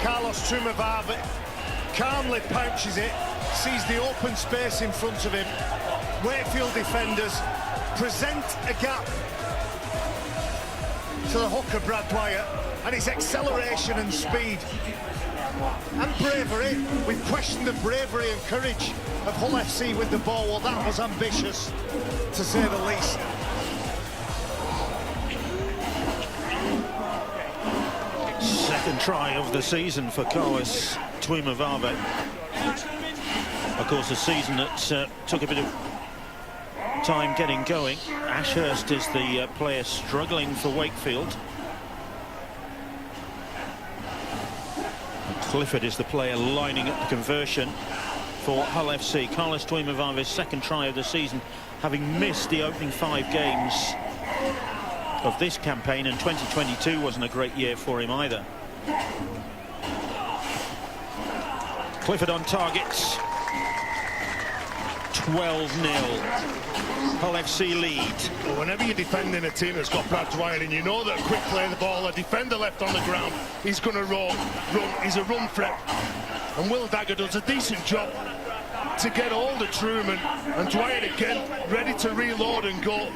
Carlos Twimavave calmly pouches it, sees the open space in front of him. Wakefield defenders present a gap to the hooker, Brad Dwyer, and it's acceleration and speed and bravery. We've questioned the bravery and courage of Hull FC with the ball. Well, that was ambitious, to say the least. Second try of the season for Carlos Twimavave. Of course, a season that took a bit of time getting going. Ashurst is the player struggling for Wakefield. And Clifford is the player lining up the conversion for Hull FC. Carlos Twimavave's second try of the season, having missed the opening 5 games of this campaign, and 2022 wasn't a great year for him either. Clifford on targets. 12-0. Hull FC lead. Well, whenever you're defending a team that's got Brad Dwyer and you know that a quick play of the ball, a defender left on the ground, he's going to run. He's a run threat. And Will Dagger does a decent job to get hold of Truman, and Dwyer again ready to reload and go.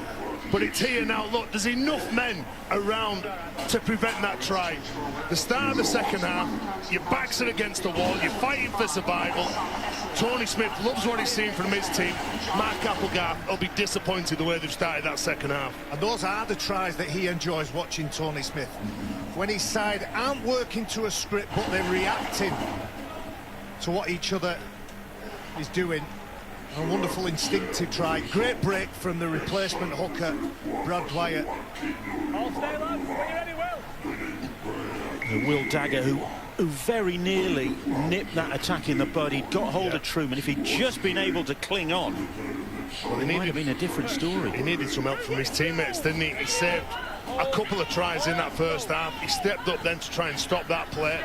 But it's here now. Look, there's enough men around to prevent that try. The start of the second half, your backs are against the wall, you're fighting for survival. Tony Smith loves what he's seen from his team. Mark Applegarth will be disappointed the way they've started that second half. And those are the tries that he enjoys watching, Tony Smith. When his side aren't working to a script, but they're reacting to what each other is doing. A wonderful instinctive try. Great break from the replacement hooker, Brad Dwyer. Will Dagger, who very nearly nipped that attack in the bud. He'd got hold of Truman. If he'd just been able to cling on, well, it might have been a different story. He needed some help from his teammates, didn't he? He saved a couple of tries in that first half. He stepped up then to try and stop that play.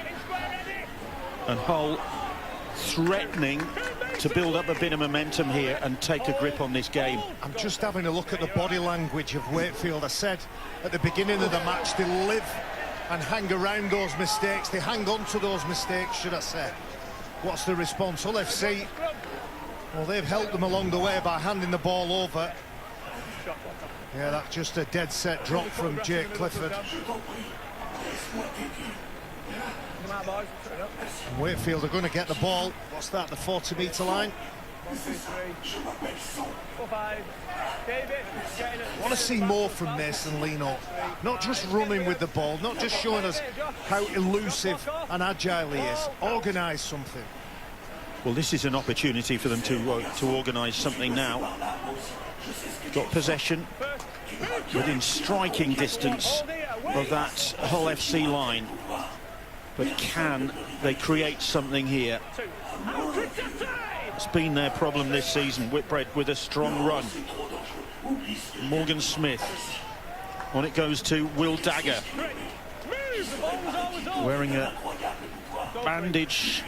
And Hull threatening to build up a bit of momentum here and take a grip on this game. I'm just having a look at the body language of Wakefield. I said at the beginning of the match, they live and hang around those mistakes. They hang on to those mistakes, should I say. What's the response? Hull FC, well, they've helped them along the way by handing the ball over. Yeah, that's just a dead set drop from Jake Clifford. And Wakefield are going to get the ball. What's that, the 40-metre line? 1, 2, 3, 4, 5. David, I want to see more from Mason Lino. Not just running with the ball, not just showing us how elusive and agile he is. Organise something. Well, this is an opportunity for them to organise something now. Got possession within striking distance of that Hull FC line. But can they create something here? It's been their problem this season. Whitbread with a strong run. Morgan Smith. On it goes to Will Dagger. Wearing a bandage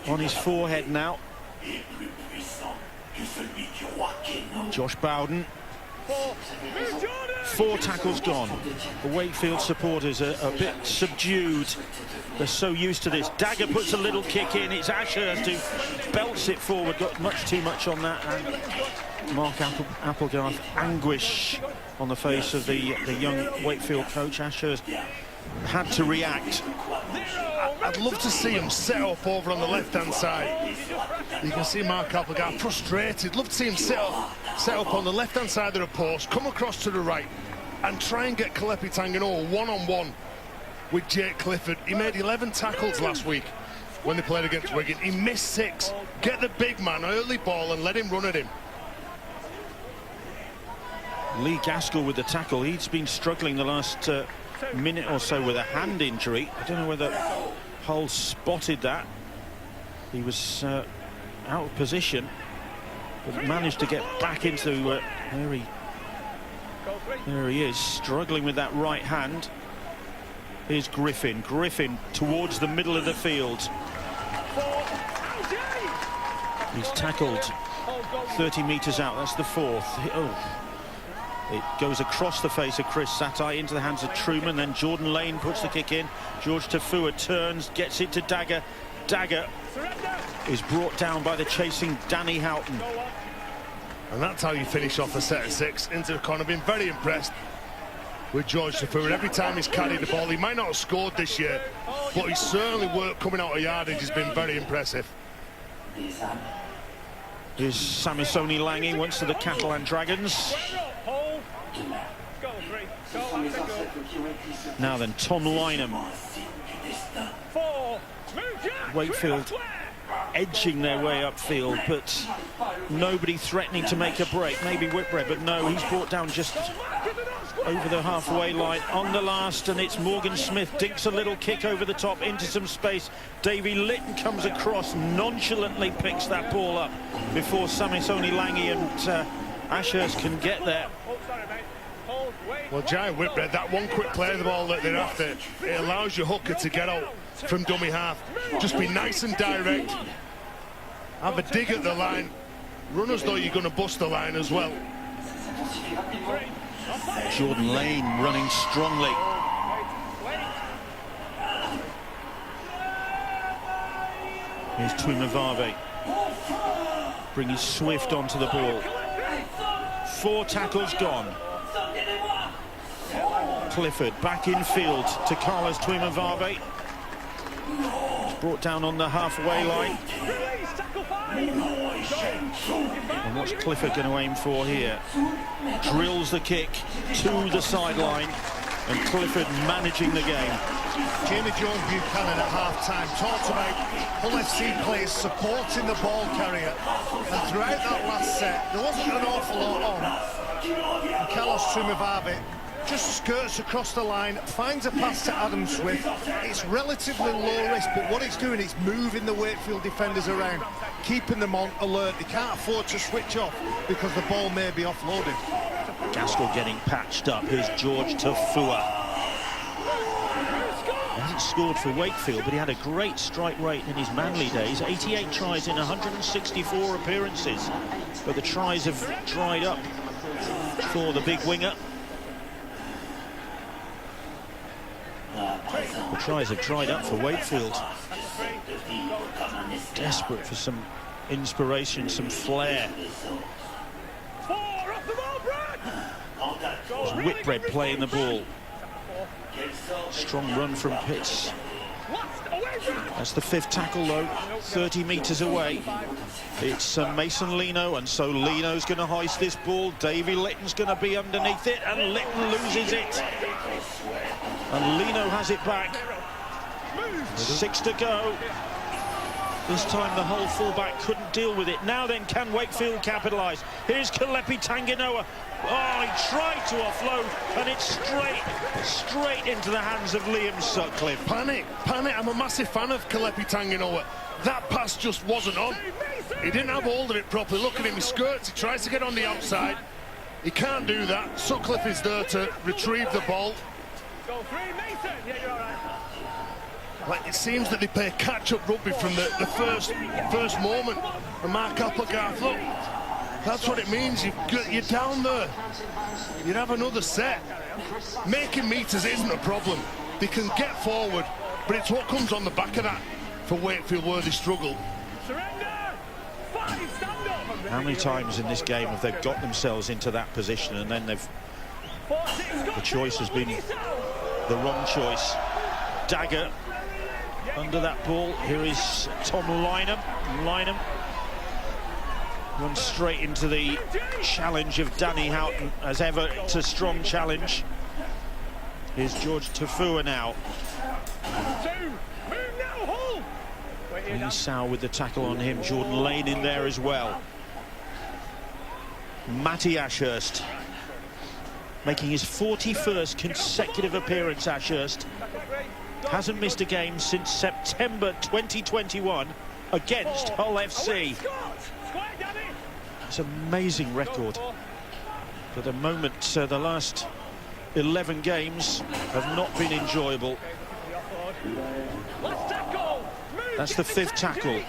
on his forehead now. Josh Bowden. 4 tackles gone. The Wakefield supporters are a bit subdued. They're so used to this. Dagger puts a little kick in. It's Ashurst who belts it forward. Got much too much on that. And Mark Applegarth, anguish on the face of the young Wakefield coach. Ashurst had to react. I'd love to see him set up over on the left-hand side. You can see Mark Applegarth frustrated. Love to see him set up on the left-hand side of the post, come across to the right, and try and get Kalepi Tanganoa one-on-one with Jake Clifford. He made 11 tackles last week when they played against Wigan. He missed 6. Get the big man early ball and let him run at him. Lee Gaskell with the tackle. He's been struggling the last minute or so with a hand injury. I don't know whether Hull spotted that. He was out of position, but managed to get back into there he is, struggling with that right hand. Here's Griffin towards the middle of the field. He's tackled 30 metres out. That's the 4th. Oh. It goes across the face of Chris Satai into the hands of Truman. Then Jordan Lane puts the kick in. George Tafua turns, gets it to Dagger. Dagger is brought down by the chasing Danny Houghton. And that's how you finish off a set of 6 into the corner. Been very impressed with George Tafua. Every time he's carried the ball, he might not have scored this year, but his certainly work coming out of yardage has been very impressive. Here's Samisoni Langi once to the Catalan Dragons. Now then, Tom Lynham. Wakefield edging their way upfield, but nobody threatening to make a break. Maybe Whitbread, but no, he's brought down just over the halfway line on the last, and it's Morgan Smith. Dinks a little kick over the top into some space. Davy Litton comes across, nonchalantly picks that ball up before Samisoni Langi and Ashurst can get there. Well, Giant Whitbread, that one quick play of the ball that they're after, it allows your hooker to get out from dummy half. Just be nice and direct. Have a dig at the line. Run as though you're going to bust the line as well. Jordan Lane running strongly. Here's Tuimavave. Bringing Swift onto the ball. 4 tackles gone. Clifford back in field to Carlos Tuimavave. Brought down on the halfway line. And what's Clifford going to aim for here? Drills the kick to the sideline, and Clifford managing the game. Jamie Jones Buchanan at half-time talked about Hull FC players supporting the ball carrier, and throughout that last set there wasn't an awful lot on. And Carlos Tuimavave just skirts across the line, finds a pass to Adam Swift. It's relatively low risk, but what it's doing is moving the Wakefield defenders around, keeping them on alert. They can't afford to switch off because the ball may be offloaded. Gaskell getting patched up. Here's George Tafua. He hasn't scored for Wakefield, but he had a great strike rate in his Manly days. 88 tries in 164 appearances. But the tries have dried up for the big winger. The tries have dried up for Wakefield. Desperate for some inspiration, some flair. There's Whitbread playing the ball. Strong run from Pitts. That's the 5th tackle though, 30 metres away. It's Mason Lino, and so Lino's going to hoist this ball. Davy Litton's going to be underneath it, and Litton loses it. And Lino has it back. 6 to go. This time the whole fullback couldn't deal with it. Now then, can Wakefield capitalise? Here's Kalepi Tanganoa. Oh, he tried to offload, and it's straight into the hands of Liam Sutcliffe. Panic. I'm a massive fan of Kalepi Tanganoa. That pass just wasn't on. He didn't have hold of it properly. Look at him, he skirts, he tries to get on the outside. He can't do that. Sutcliffe is there to retrieve the ball. Like, it seems that they play catch-up rugby from the first moment. And Mark Applegarth, look, That's what it means. You're down there. You'd have another set. Making meters isn't a problem. They can get forward, but it's what comes on the back of that for Wakefield where they struggle. How many times in this game have they got themselves into that position and then the choice has been the wrong choice? Dagger under that ball. Here is Tom Lynham. Lynham runs straight into the challenge of Danny Houghton. As ever, it's a strong challenge. Here's George Tafua now. Sal with the tackle on him. Jordan Lane in there as well. Matty Ashurst making his 41st consecutive appearance. Ashurst hasn't missed a game since September 2021 against Hull FC. It's an amazing record. For the moment, the last 11 games have not been enjoyable. That's the 5th tackle.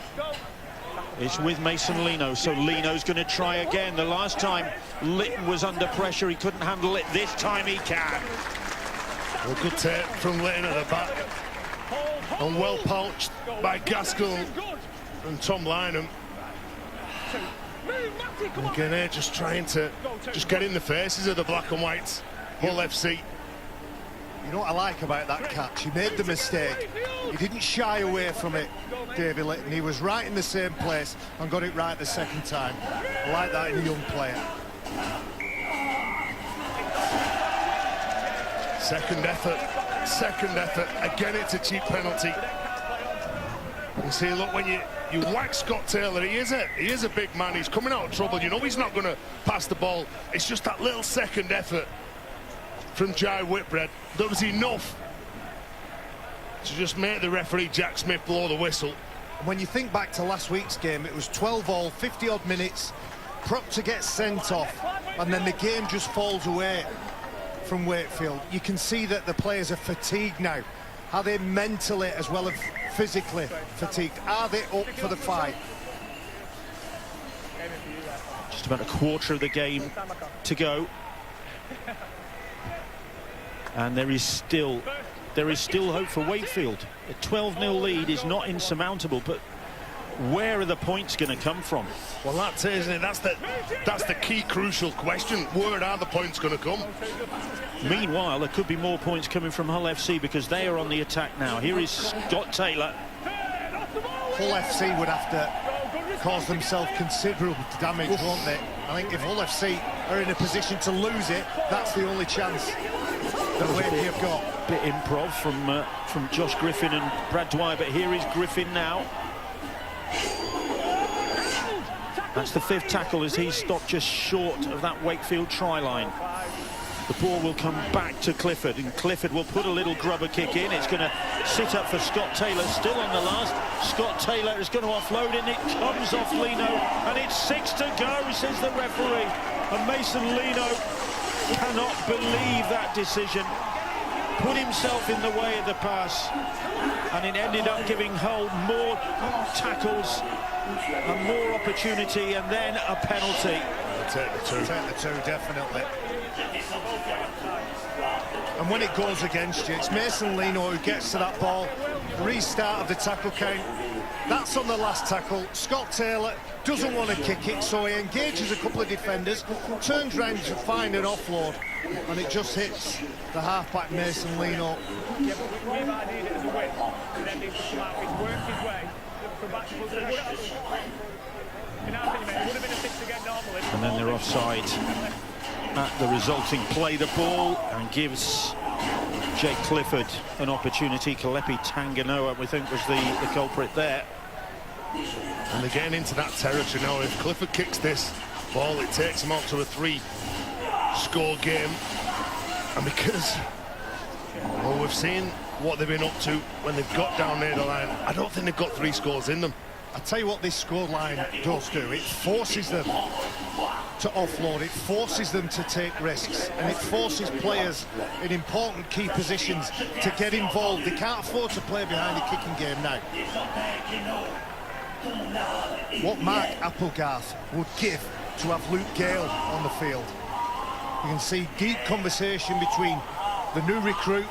It's with Mason Lino, so Lino's going to try again. The last time Litton was under pressure, he couldn't handle it. This time he can. Well, good take from Litton at the back. And well pouched by Gaskell and Tom Lynham. And again here, just trying to get in the faces of the black and whites. Hull FC. You know what I like about that catch? He made the mistake. He didn't shy away from it, Davy Litton. He was right in the same place and got it right the second time. I like that in a young player. Second effort. Again, it's a cheap penalty. You see, look, when you whack Scott Taylor, he is a big man. He's coming out of trouble. You know he's not going to pass the ball. It's just that little second effort from Jai Whitbread that was enough to just make the referee Jack Smith blow the whistle. When you think back to last week's game, it was 12-all, 50-odd minutes. Proctor gets sent off, and then the game just falls away from Wakefield. You can see that the players are fatigued now. Are they mentally as well as physically fatigued? Are they up for the fight? Just about a quarter of the game to go. And there is still hope for Wakefield. A 12-0 lead is not insurmountable, but where are the points going to come from? Well, that's it, isn't it? That's the key crucial question. Where are the points going to come? Meanwhile, there could be more points coming from Hull FC because they are on the attack now. Here is Scott Taylor. Hull FC would have to cause themselves considerable damage, won't they? I think if Hull FC are in a position to lose it, that's the only chance that Wakefield have got. Bit improv from Josh Griffin and Brad Dwyer, but here is Griffin now. That's the 5th tackle as he stopped just short of that Wakefield try line. The ball will come back to Clifford, and Clifford will put a little grubber kick in. It's going to sit up for Scott Taylor, still on the last. Scott Taylor is going to offload, and it comes off Lino, and it's 6 to go, says the referee. And Mason Lino cannot believe that decision. Put himself in the way of the pass, and it ended up giving Hull more tackles and more opportunity, and then a penalty. Take the two. Take the two, definitely. And when it goes against you, it's Mason Lino who gets to that ball. The restart of the tackle count. That's on the last tackle. Scott Taylor doesn't want to kick it, so he engages a couple of defenders, turns round to find an offload, and it just hits the halfback Mason Lino. Yeah, but we've ideated it as a win, and then needs to come out. He's worked his way from back to the in our opinion, it would have been a 6 again normally. And then they're offside at the resulting play. The ball and gives Jake Clifford an opportunity. Kalepi Tanganoa, we think, was the culprit there. And they're getting into that territory now. If Clifford kicks this ball, it takes them out to a 3-score game. And because, well, we've seen what they've been up to when they've got down near the line, I don't think they've got 3 scores in them. I tell you what this scoreline does do, it forces them to offload, it forces them to take risks, and it forces players in important key positions to get involved. They can't afford to play behind a kicking game now. What Mark Applegarth would give to have Luke Gale on the field. You can see deep conversation between the new recruit,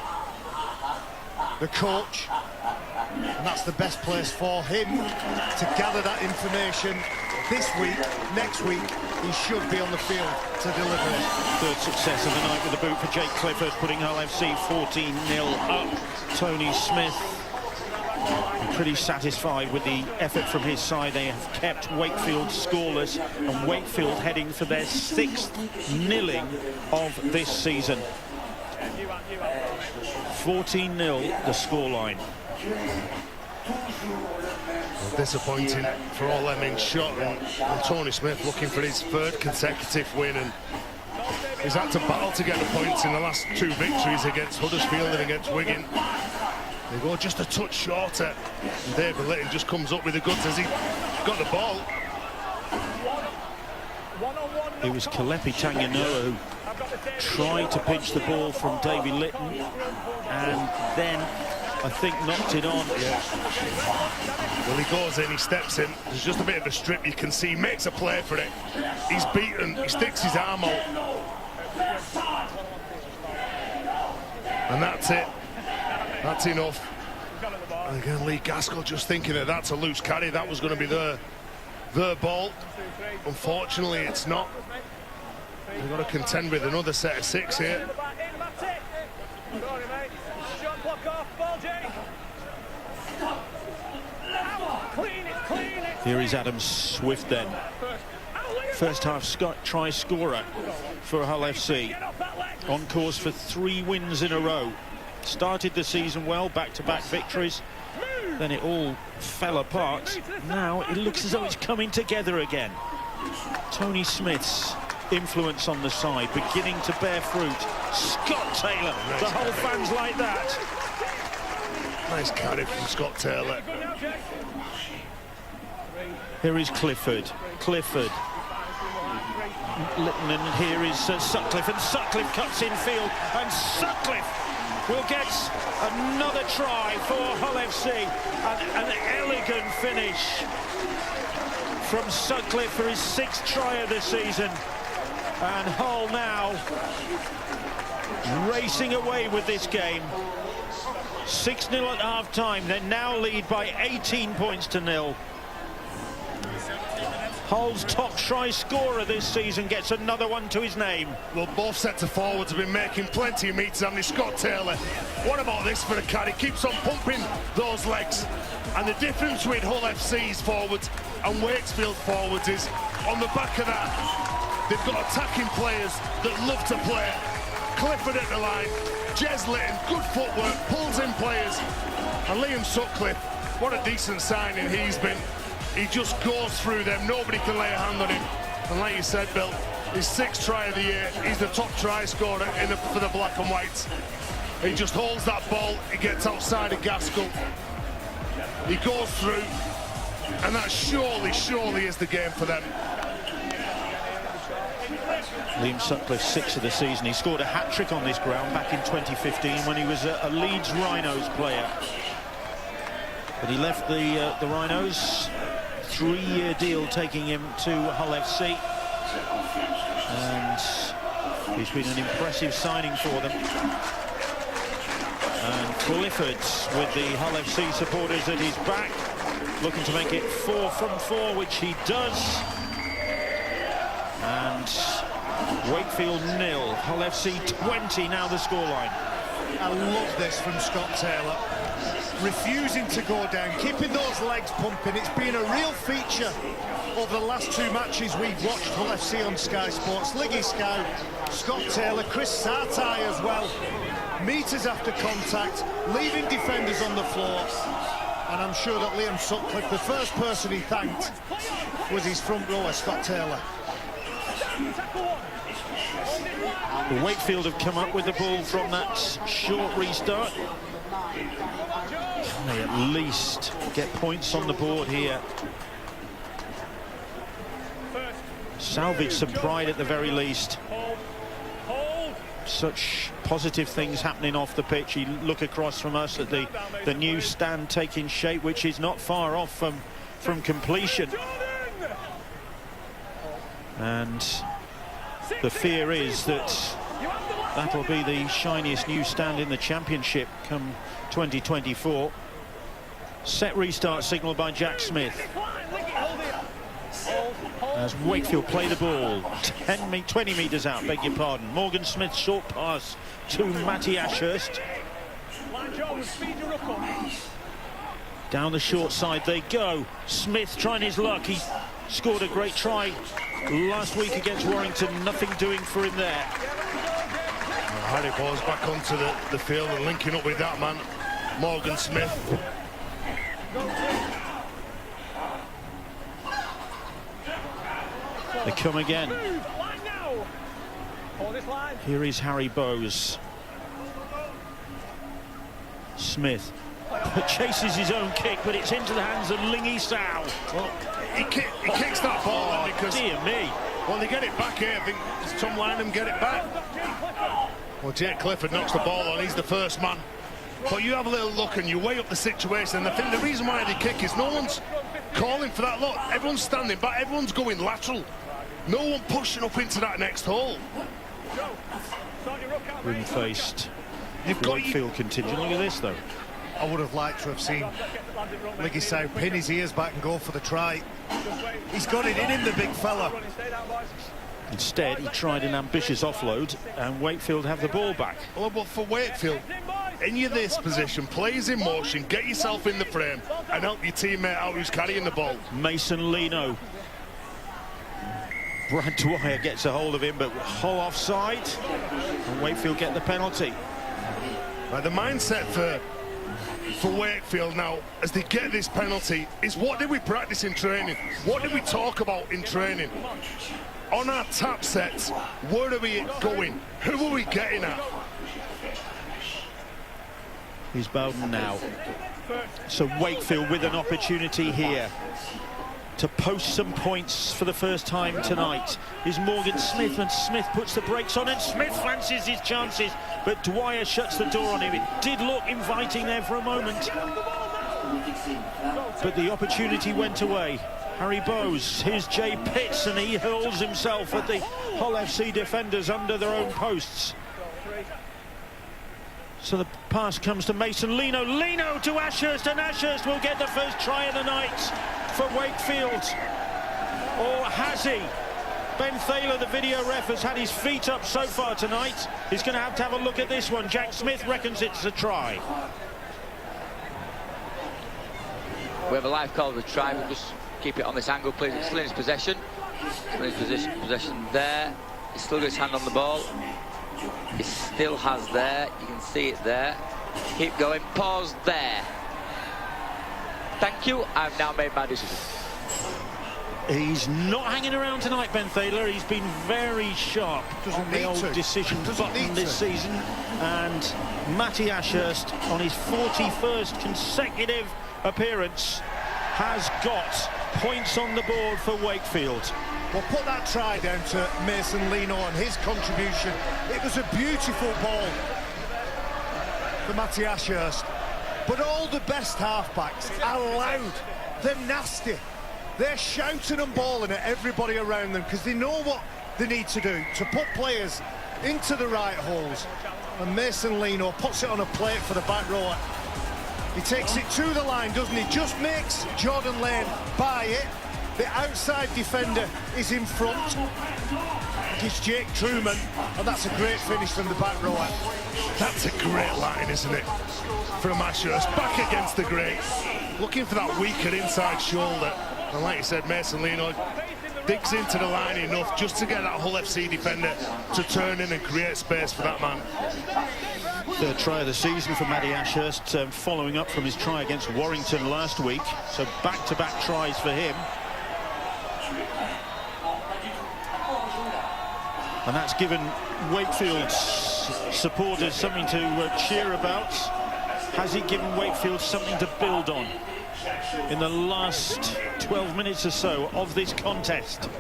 the coach, and that's the best place for him to gather that information. This week, next week, he should be on the field to deliver it. Third success of the night with the boot for Jake Clifford, putting Hull FC 14-0 up. Tony Smith pretty satisfied with the effort from his side. They have kept Wakefield scoreless, and Wakefield heading for their 6th nilling of this season. 14-0 the scoreline. Well, disappointing for all them in shot, and Tony Smith looking for his 3rd consecutive win, and he's had to battle to get the points in the last 2 victories against Huddersfield and against Wigan. They go just a touch shorter, and David Litton just comes up with the goods as he got the ball. It was Kalepi Tanganoa who tried to pinch the ball from David Litton, and then I think knocked it on. Yeah. Well, he goes in, he steps in. There's just a bit of a strip. You can see he makes a play for it. He's beaten. He sticks his arm out, and that's it. That's enough. And again, Lee Gaskell just thinking that that's a loose carry. That was going to be their ball. Unfortunately, it's not. They've got to contend with another set of 6 here. Here is Adam Swift then. First half try scorer for Hull FC. On course for 3 wins in a row. Started the season well, back-to-back victories. Then it all fell apart. Now it looks as though it's coming together again. Tony Smith's influence on the side beginning to bear fruit. Scott Taylor, the whole fans like that. Nice carry from Scott Taylor. Here is Clifford. Clifford. Litton, and here is Sutcliffe, and Sutcliffe cuts in field, and Sutcliffe will get another try for Hull FC. An elegant finish from Sutcliffe for his 6th try of the season. And Hull now racing away with this game. 6-0 at half-time. They now lead by 18 points to 0. Hull's top try scorer this season gets another one to his name. Well, both sets of forwards have been making plenty of meters, haven't they? Scott Taylor. What about this for a carry? Keeps on pumping those legs. And the difference between Hull FC's forwards and Wakefield forwards is on the back of that, they've got attacking players that love to play. Clifford at the line, Jez Litton, good footwork, pulls in players. And Liam Sutcliffe, what a decent signing he's been. He just goes through them, nobody can lay a hand on him. And like you said, Bill, his 6th try of the year, he's the top try scorer for the black and whites. He just holds that ball, he gets outside of Gaskell, he goes through, and that surely is the game for them. Liam Sutcliffe, 6th of the season. He scored a hat-trick on this ground back in 2015 when he was a Leeds Rhinos player. But he left the Rhinos, 3-year deal taking him to Hull FC. And he's been an impressive signing for them. And Clifford with the Hull FC supporters at his back, looking to make it 4 from 4, which he does. And Wakefield 0, Hull FC 20 now the scoreline. I love this from Scott Taylor. Refusing to go down, keeping those legs pumping. It's been a real feature over the last 2 matches we've watched Hull FC on Sky Sports. Liggy Scout, Scott Taylor, Chris Sartai as well. Meters after contact, leaving defenders on the floor. And I'm sure that Liam Sutcliffe, the first person he thanked was his front rower, Scott Taylor. Wakefield have come up with the ball from that short restart. Can they at least get points on the board here? Salvage some pride at the very least. Such positive things happening off the pitch. You look across from us at the new stand taking shape, which is not far off from completion. And the fear is that that'll be the shiniest new stand in the championship come 2024. Set restart signal by Jack Smith. As Wakefield play the ball 20 metres out, beg your pardon. Morgan Smith's short pass to Matty Ashurst. Down the short side they go. Smith trying his luck. He scored a great try last week against Warrington. Nothing doing for him there. Harry Bowes back onto the field and linking up with that man, Morgan Smith. They come again. Here is Harry Bowes. Smith chases his own kick, but it's into the hands of Lingy Sow. Well, he kicks that ball because... Dear me. Well, they get it back here. I think Tom Lynham get it back. Well, Jake Clifford knocks the ball on. He's the first man. But you have a little look and you weigh up the situation. And I think the reason why they kick is no one's calling for that. Look, everyone's standing back. Everyone's going lateral. No one pushing up into that next hole. Rim-faced Wakefield contingent. Look at this, though. I would have liked to have seen Lingy Sow pin his ears back and go for the try. He's got it in him, the big fella. Instead, he tried an ambitious offload, and Wakefield have the ball back. Well, but for Wakefield, in this position, plays in motion, get yourself in the frame, and help your teammate out who's carrying the ball. Mason Leno. Brad Dwyer gets a hold of him, but Hull offside, and Wakefield get the penalty. Right, the mindset for Wakefield now, as they get this penalty, is what did we practice in training? What did we talk about in training? On our tap sets, where are we going? Who are we getting at? He's Bowden now. So Wakefield with an opportunity here to post some points for the first time tonight. Is Morgan Smith, and Smith puts the brakes on, and Smith fancies his chances, but Dwyer shuts the door on him. It did look inviting there for a moment, but the opportunity went away. Harry Bowes, here's Jay Pitts, and he hurls himself at the Hull FC defenders under their own posts. So the pass comes to Mason Leno. Leno to Ashurst, and Ashurst will get the first try of the night for Wakefield. Or has he? Ben Thaler, the video ref, has had his feet up so far tonight. He's going to have a look at this one. Jack Smith reckons it's a try. We have a live call of the try. We'll just keep it on this angle, please. It's still in his possession. Still in his possession there. He's still got his hand on the ball. He still has there. You can see it there. Keep going. Pause there. Thank you. I've now made my decision. He's not hanging around tonight, Ben Thaler. He's been very sharp on the old decision button this season. And Matty Ashurst, on his 41st consecutive appearance, has got points on the board for Wakefield. Well, put that try down to Mason Leno and his contribution. It was a beautiful ball for Matty Ashurst. But all the best halfbacks are loud. They're nasty. They're shouting and bawling at everybody around them because they know what they need to do to put players into the right holes. And Mason Leno puts it on a plate for the back rower. He takes it to the line, doesn't he? Just makes Jordan Lane buy it. The outside defender is in front. It's Jake Truman, and that's a great finish from the back rower. That's a great line, isn't it? From Ashurst, back against the great. Looking for that weaker inside shoulder. And like you said, Mason Leno digs into the line enough just to get that Hull FC defender to turn in and create space for that man. Third try of the season for Matty Ashurst, following up from his try against Warrington last week. So back-to-back tries for him. And that's given Wakefield's supporters something to cheer about. Has it given Wakefield something to build on in the last 12 minutes or so of this contest?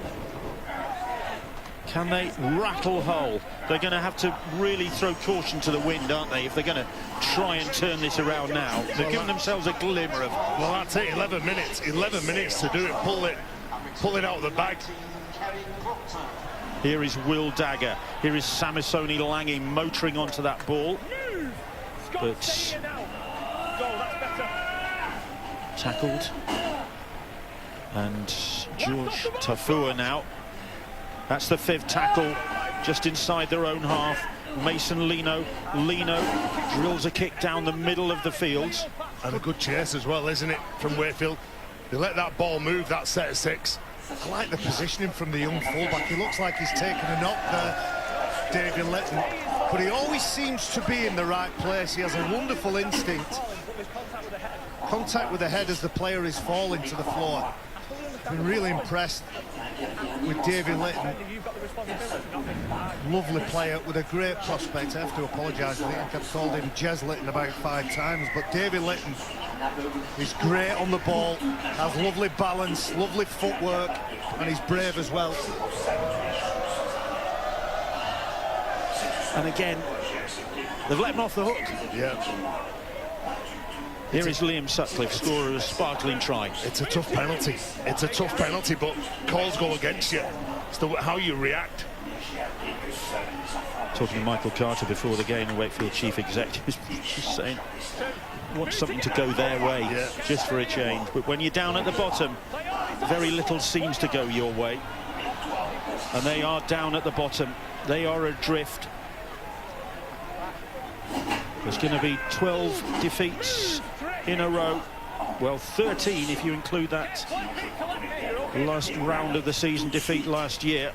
Can they rattle Hull? They're going to have to really throw caution to the wind, aren't they, if they're going to try and turn this around now. They're giving themselves a glimmer of... Well, that's it, 11 minutes. 11 minutes to do it, pull it out of the bag. Here is Will Dagger. Here is Samisoni Langi motoring onto that ball. But tackled. And George Tafua now. That's the 5th tackle, just inside their own half. Mason Lino drills a kick down the middle of the field. And a good chase as well, isn't it, from Wakefield? They let that ball move, that set of 6. I like the positioning from the young fullback. He looks like he's taken a knock there, David Litton. But he always seems to be in the right place. He has a wonderful instinct. Contact with the head as the player is falling to the floor. Been really impressed with David Litton. Lovely player with a great prospect. I have to apologise. I think I've called him Jez Litton about 5 times, but David Litton is great on the ball, has lovely balance, lovely footwork, and he's brave as well. And again, they've let him off the hook. Yeah. Here is Liam Sutcliffe, scorer of a sparkling try. It's a tough penalty. It's a tough penalty, but calls go against you. It's how you react. Talking to Michael Carter before the game, the Wakefield chief executive, just saying, want something to go their way, just for a change. But when you're down at the bottom, very little seems to go your way. And they are down at the bottom. They are adrift. There's going to be 12 defeats in a row. Well, 13 if you include that last round of the season defeat last year.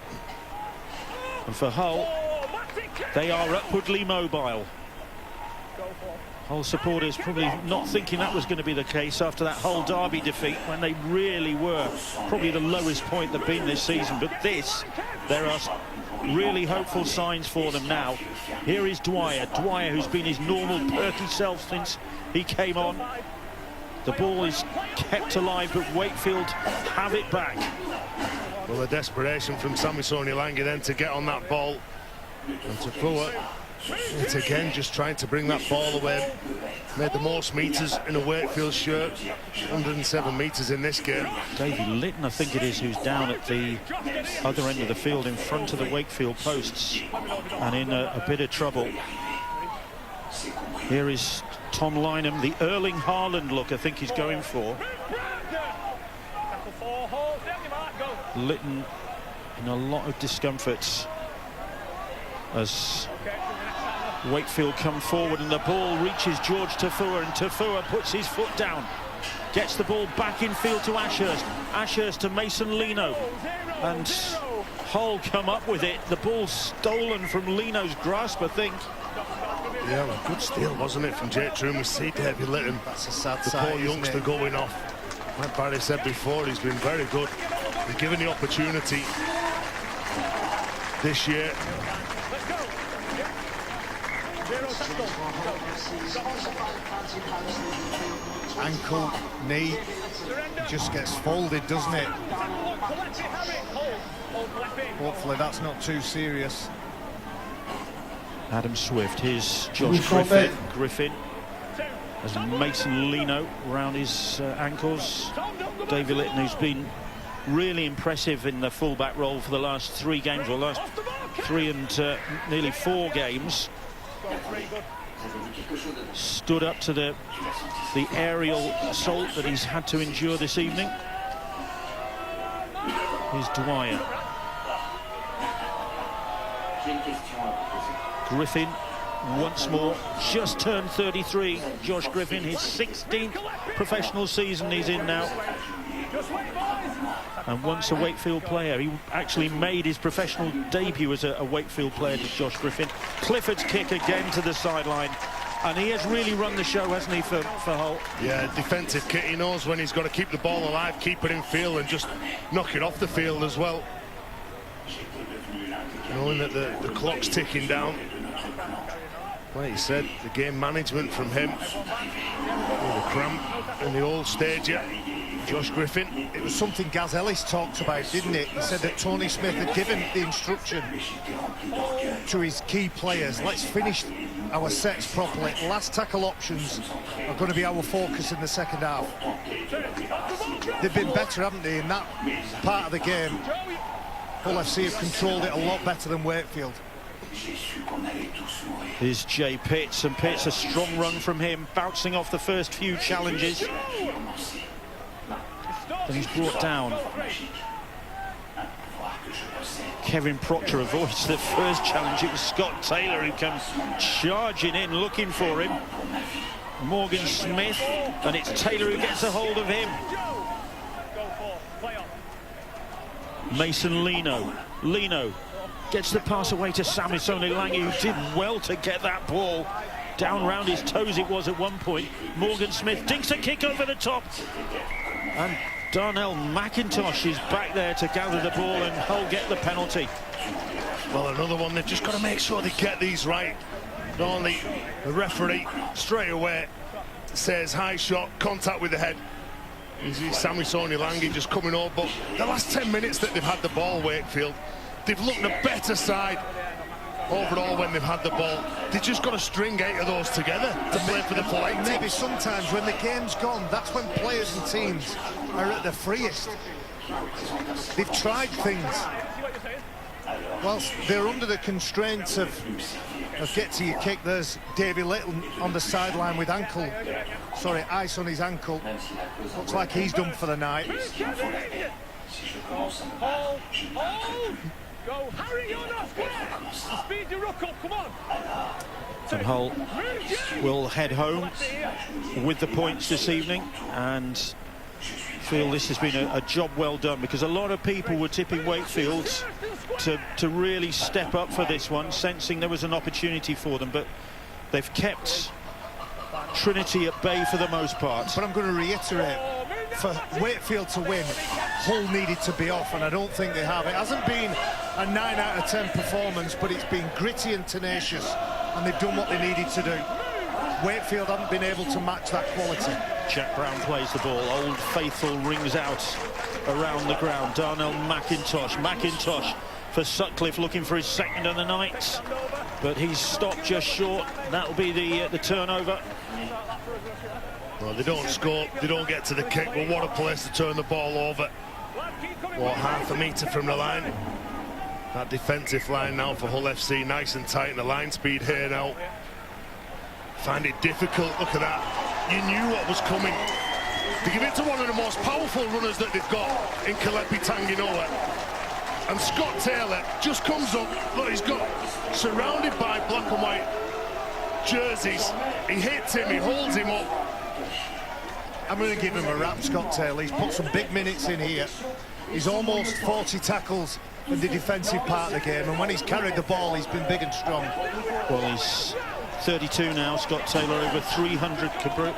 And for Hull, they are upwardly mobile. Hull supporters probably not thinking that was going to be the case after that Hull Derby defeat, when they really were probably the lowest point they've been this season. But this, there are really hopeful signs for them now. Here is Dwyer, who's been his normal perky self since he came on. The ball is kept alive, but Wakefield have it back. Well, the desperation from Samisoni Langi then to get on that ball. And to Tafua, it's again just trying to bring that ball away. Made the most meters in a Wakefield shirt, 107 meters in this game. Davey Litton, I think it is, who's down at the other end of the field in front of the Wakefield posts and in a bit of trouble. Here is Tom Lynham, the Erling Haaland look I think he's going for. Litton in a lot of discomforts as Wakefield come forward, and the ball reaches George Tafua, and Tafua puts his foot down, gets the ball back in field to Ashurst. Ashurst to Mason Lino, and Hull come up with it. The ball stolen from Lino's grasp, I think. Yeah, well, good steal, wasn't it, from Jake Troom? We see David Litton. That's a sad the sight, poor youngster going off. Like Barry said before, he's been very good. He's given the opportunity this year. Ankle, knee, just gets folded, doesn't it? Hopefully that's not too serious. Adam Swift, here's Josh Griffin as Mason Lino around his ankles. David Litton, who's been really impressive in the fullback role for the last 3 games, or last 3 and nearly 4 games. Stood up to the aerial assault that he's had to endure this evening. Here's Dwyer. Griffin once more, just turned 33. Josh Griffin, his 16th professional season he's in now. And once a Wakefield player. He actually made his professional debut as a Wakefield player, to Josh Griffin. Clifford's kick again to the sideline. And he has really run the show, hasn't he, for Hull? Yeah, defensive kit. He knows when he's got to keep the ball alive, keep it in field, and just knock it off the field as well. Knowing that the clock's ticking down. Like you said, the game management from him. The cramp in the old stage, yeah. Josh Griffin. It was something Gaz Ellis talked about, didn't it? He said that Tony Smith had given the instruction to his key players, let's finish our sets properly. Last tackle options are going to be our focus in the second half. They've been better, haven't they, in that part of the game? Hull FC have controlled it a lot better than Wakefield. Here's Jay Pitts, and Pitts, a strong run from him, bouncing off the first few challenges. Then he's brought down. Kevin Proctor avoids the first challenge. It was Scott Taylor who comes charging in, looking for him. Morgan Smith, and it's Taylor who gets a hold of him. Mason Lino. Lino gets the pass away to Samisoni Lange, who did well to get that ball down round his toes. It was at one point. Morgan Smith dinks a kick over the top, and Darnell McIntosh is back there to gather the ball, and Hull get the penalty. Well, another one. They've just got to make sure they get these right. Not only the referee straight away says high shot, contact with the head. You see Samisoni Lange just coming over, but the last 10 minutes that they've had the ball, Wakefield, they've looked a better side overall when they've had the ball. They've just got to string 8 of those together to play for the flight. Maybe sometimes when the game's gone, that's when players and teams are at their freest. They've tried things. Whilst they're under the constraints of get to your kick, there's Davy Little on the sideline with ice on his ankle. Looks like he's done for the night. Go, Harry, you're not speed your ruck up, come on. And Hull will head home with the points this evening, and feel this has been a job well done, because a lot of people were tipping Wakefield to really step up for this one, sensing there was an opportunity for them, but they've kept Trinity at bay for the most part. But I'm going to reiterate, for Wakefield to win, Hull needed to be off, and I don't think they have. It hasn't been a 9 out of 10 performance, but it's been gritty and tenacious, and they've done what they needed to do. Wakefield haven't been able to match that quality. Jack Brown plays the ball. Old Faithful rings out around the ground. Darnell McIntosh for Sutcliffe, looking for his second of the night, but he's stopped just short. That'll be the turnover. Well, they don't score, they don't get to the kick, but what a place to turn the ball over. What, half a metre from the line? That defensive line now for Hull FC, nice and tight, and the line speed here now. Find it difficult, look at that. You knew what was coming. To give it to one of the most powerful runners that they've got in Kalepi Tanginoa. And Scott Taylor just comes up, look, he's got surrounded by black and white jerseys. He hits him, he holds him up. I'm going to give him a rap, Scott Taylor. He's put some big minutes in here. He's almost 40 tackles in the defensive part of the game, and when he's carried the ball, he's been big and strong. Well, he's 32 now, Scott Taylor, over 300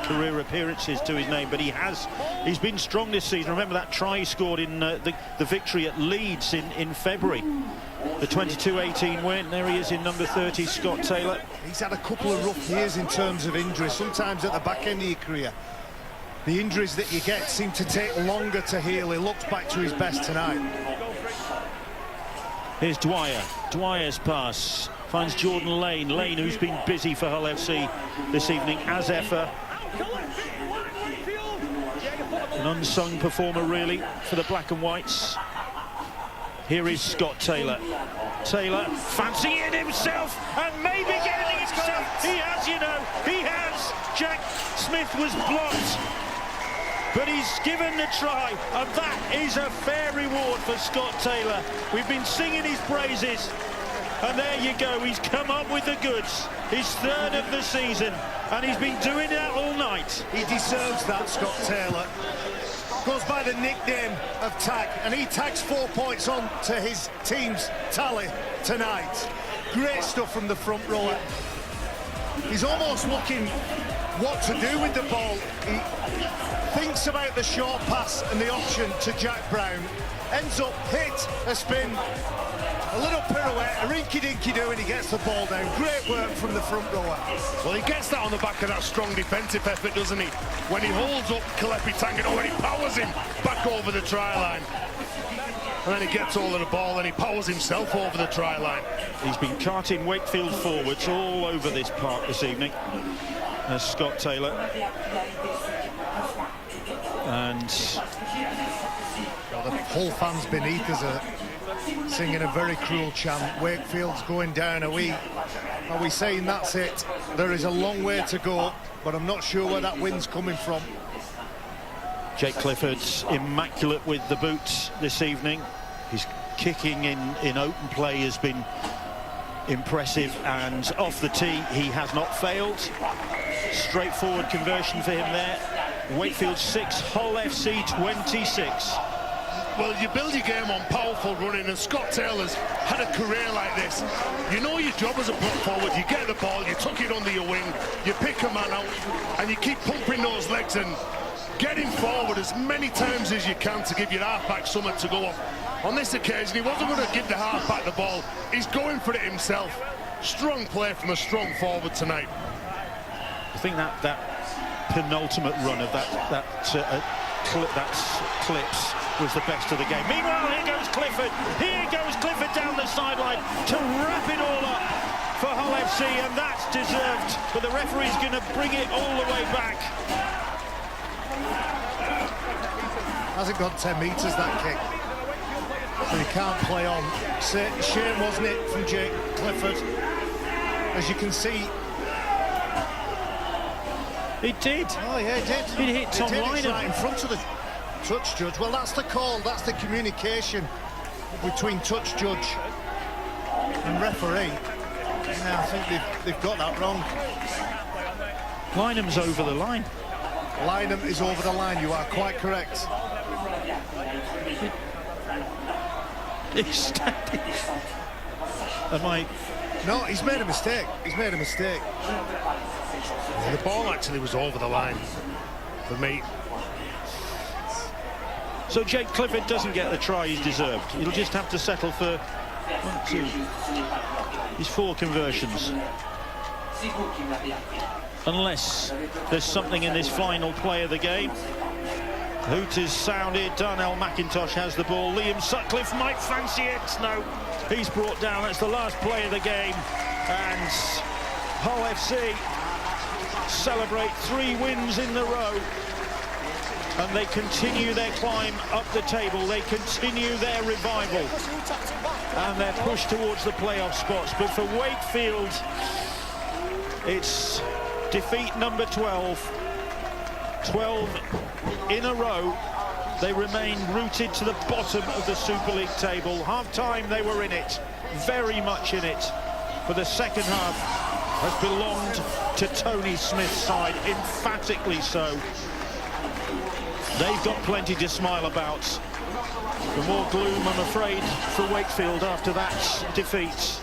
career appearances to his name, but he's been strong this season. Remember that try he scored in the victory at Leeds in February, the 22-18 win. There he is in number 30, Scott Taylor. He's had a couple of rough years in terms of injuries, sometimes at the back end of your career. The injuries that you get seem to take longer to heal. He looks back to his best tonight. Here's Dwyer. Dwyer's pass finds Jordan Lane. Lane, who's been busy for Hull FC this evening, as ever. An unsung performer, really, for the black and whites. Here is Scott Taylor. Taylor fancying it himself, and maybe getting it himself. He has, you know, he has. Jack Smith was blocked, but he's given the try, and that is a fair reward for Scott Taylor. We've been singing his praises, and there you go, he's come up with the goods. His third of the season, and he's been doing that all night. He deserves that, Scott Taylor. Goes by the nickname of Tag, and he tags 4 points on to his team's tally tonight. Great stuff from the front rower. He's almost looking what to do with the ball. He thinks about the short pass and the option to Jack Brown. Ends up hit, a spin, a little pirouette, a rinky-dinky-do, and he gets the ball down. Great work from the front rower. Well, he gets that on the back of that strong defensive effort, doesn't he? When he holds up Kalepi Tanginoa, and he powers him back over the try line. And then he gets all of the ball and he powers himself over the try line. He's been carting Wakefield forwards all over this park this evening. As Scott Taylor. And well, the Hull fans beneath us are singing a very cruel chant. Wakefield's going down. Are we saying that's it? There is a long way to go, but I'm not sure where that wind's coming from. Jake Clifford's immaculate with the boots this evening. His kicking in open play has been impressive, and off the tee he has not failed. Straightforward conversion for him there. Wakefield 6, Hull FC 26. Well, you build your game on powerful running, and Scott Taylor's had a career like this. You know your job as a prop forward. You get the ball, you tuck it under your wing, you pick a man out, and you keep pumping those legs and getting forward as many times as you can to give your half-back something to go off. On this occasion, he wasn't going to give the half-back the ball. He's going for it himself. Strong play from a strong forward tonight. I think that penultimate run of that clips was the best of the game. Meanwhile, here goes Clifford. Here goes Clifford down the sideline to wrap it all up for Hull FC, and that's deserved. But the referee's going to bring it all the way back. Hasn't gone 10 metres, that kick. So he can't play on. Shame, wasn't it, from Jake Clifford? As you can see. It did. Oh, yeah, it did. It hit Tom Lynham right in front of the touch judge. Well, that's the call. That's the communication between touch judge and referee. Now, I think they've got that wrong. Lynham's over the line. Lynham is over the line. You are quite correct. He's standing. No, he's made a mistake. He's made a mistake. The ball actually was over the line for me. So Jake Clifford doesn't get the try he's deserved. He'll just have to settle for 1, 2. His 4 conversions. Unless there's something in this final play of the game. Hoot is sounded. Darnell McIntosh has the ball. Liam Sutcliffe might fancy it. No, he's brought down. That's the last play of the game. And Hull FC celebrate 3 wins in the row. And they continue their climb up the table. They continue their revival. And they're pushed towards the playoff spots. But for Wakefield, it's defeat number 12. 12 in a row. They remain rooted to the bottom of the Super League table. Half-time, they were in it, very much in it. But the second half has belonged to Tony Smith's side, emphatically so. They've got plenty to smile about. The more gloom, I'm afraid, for Wakefield after that defeat.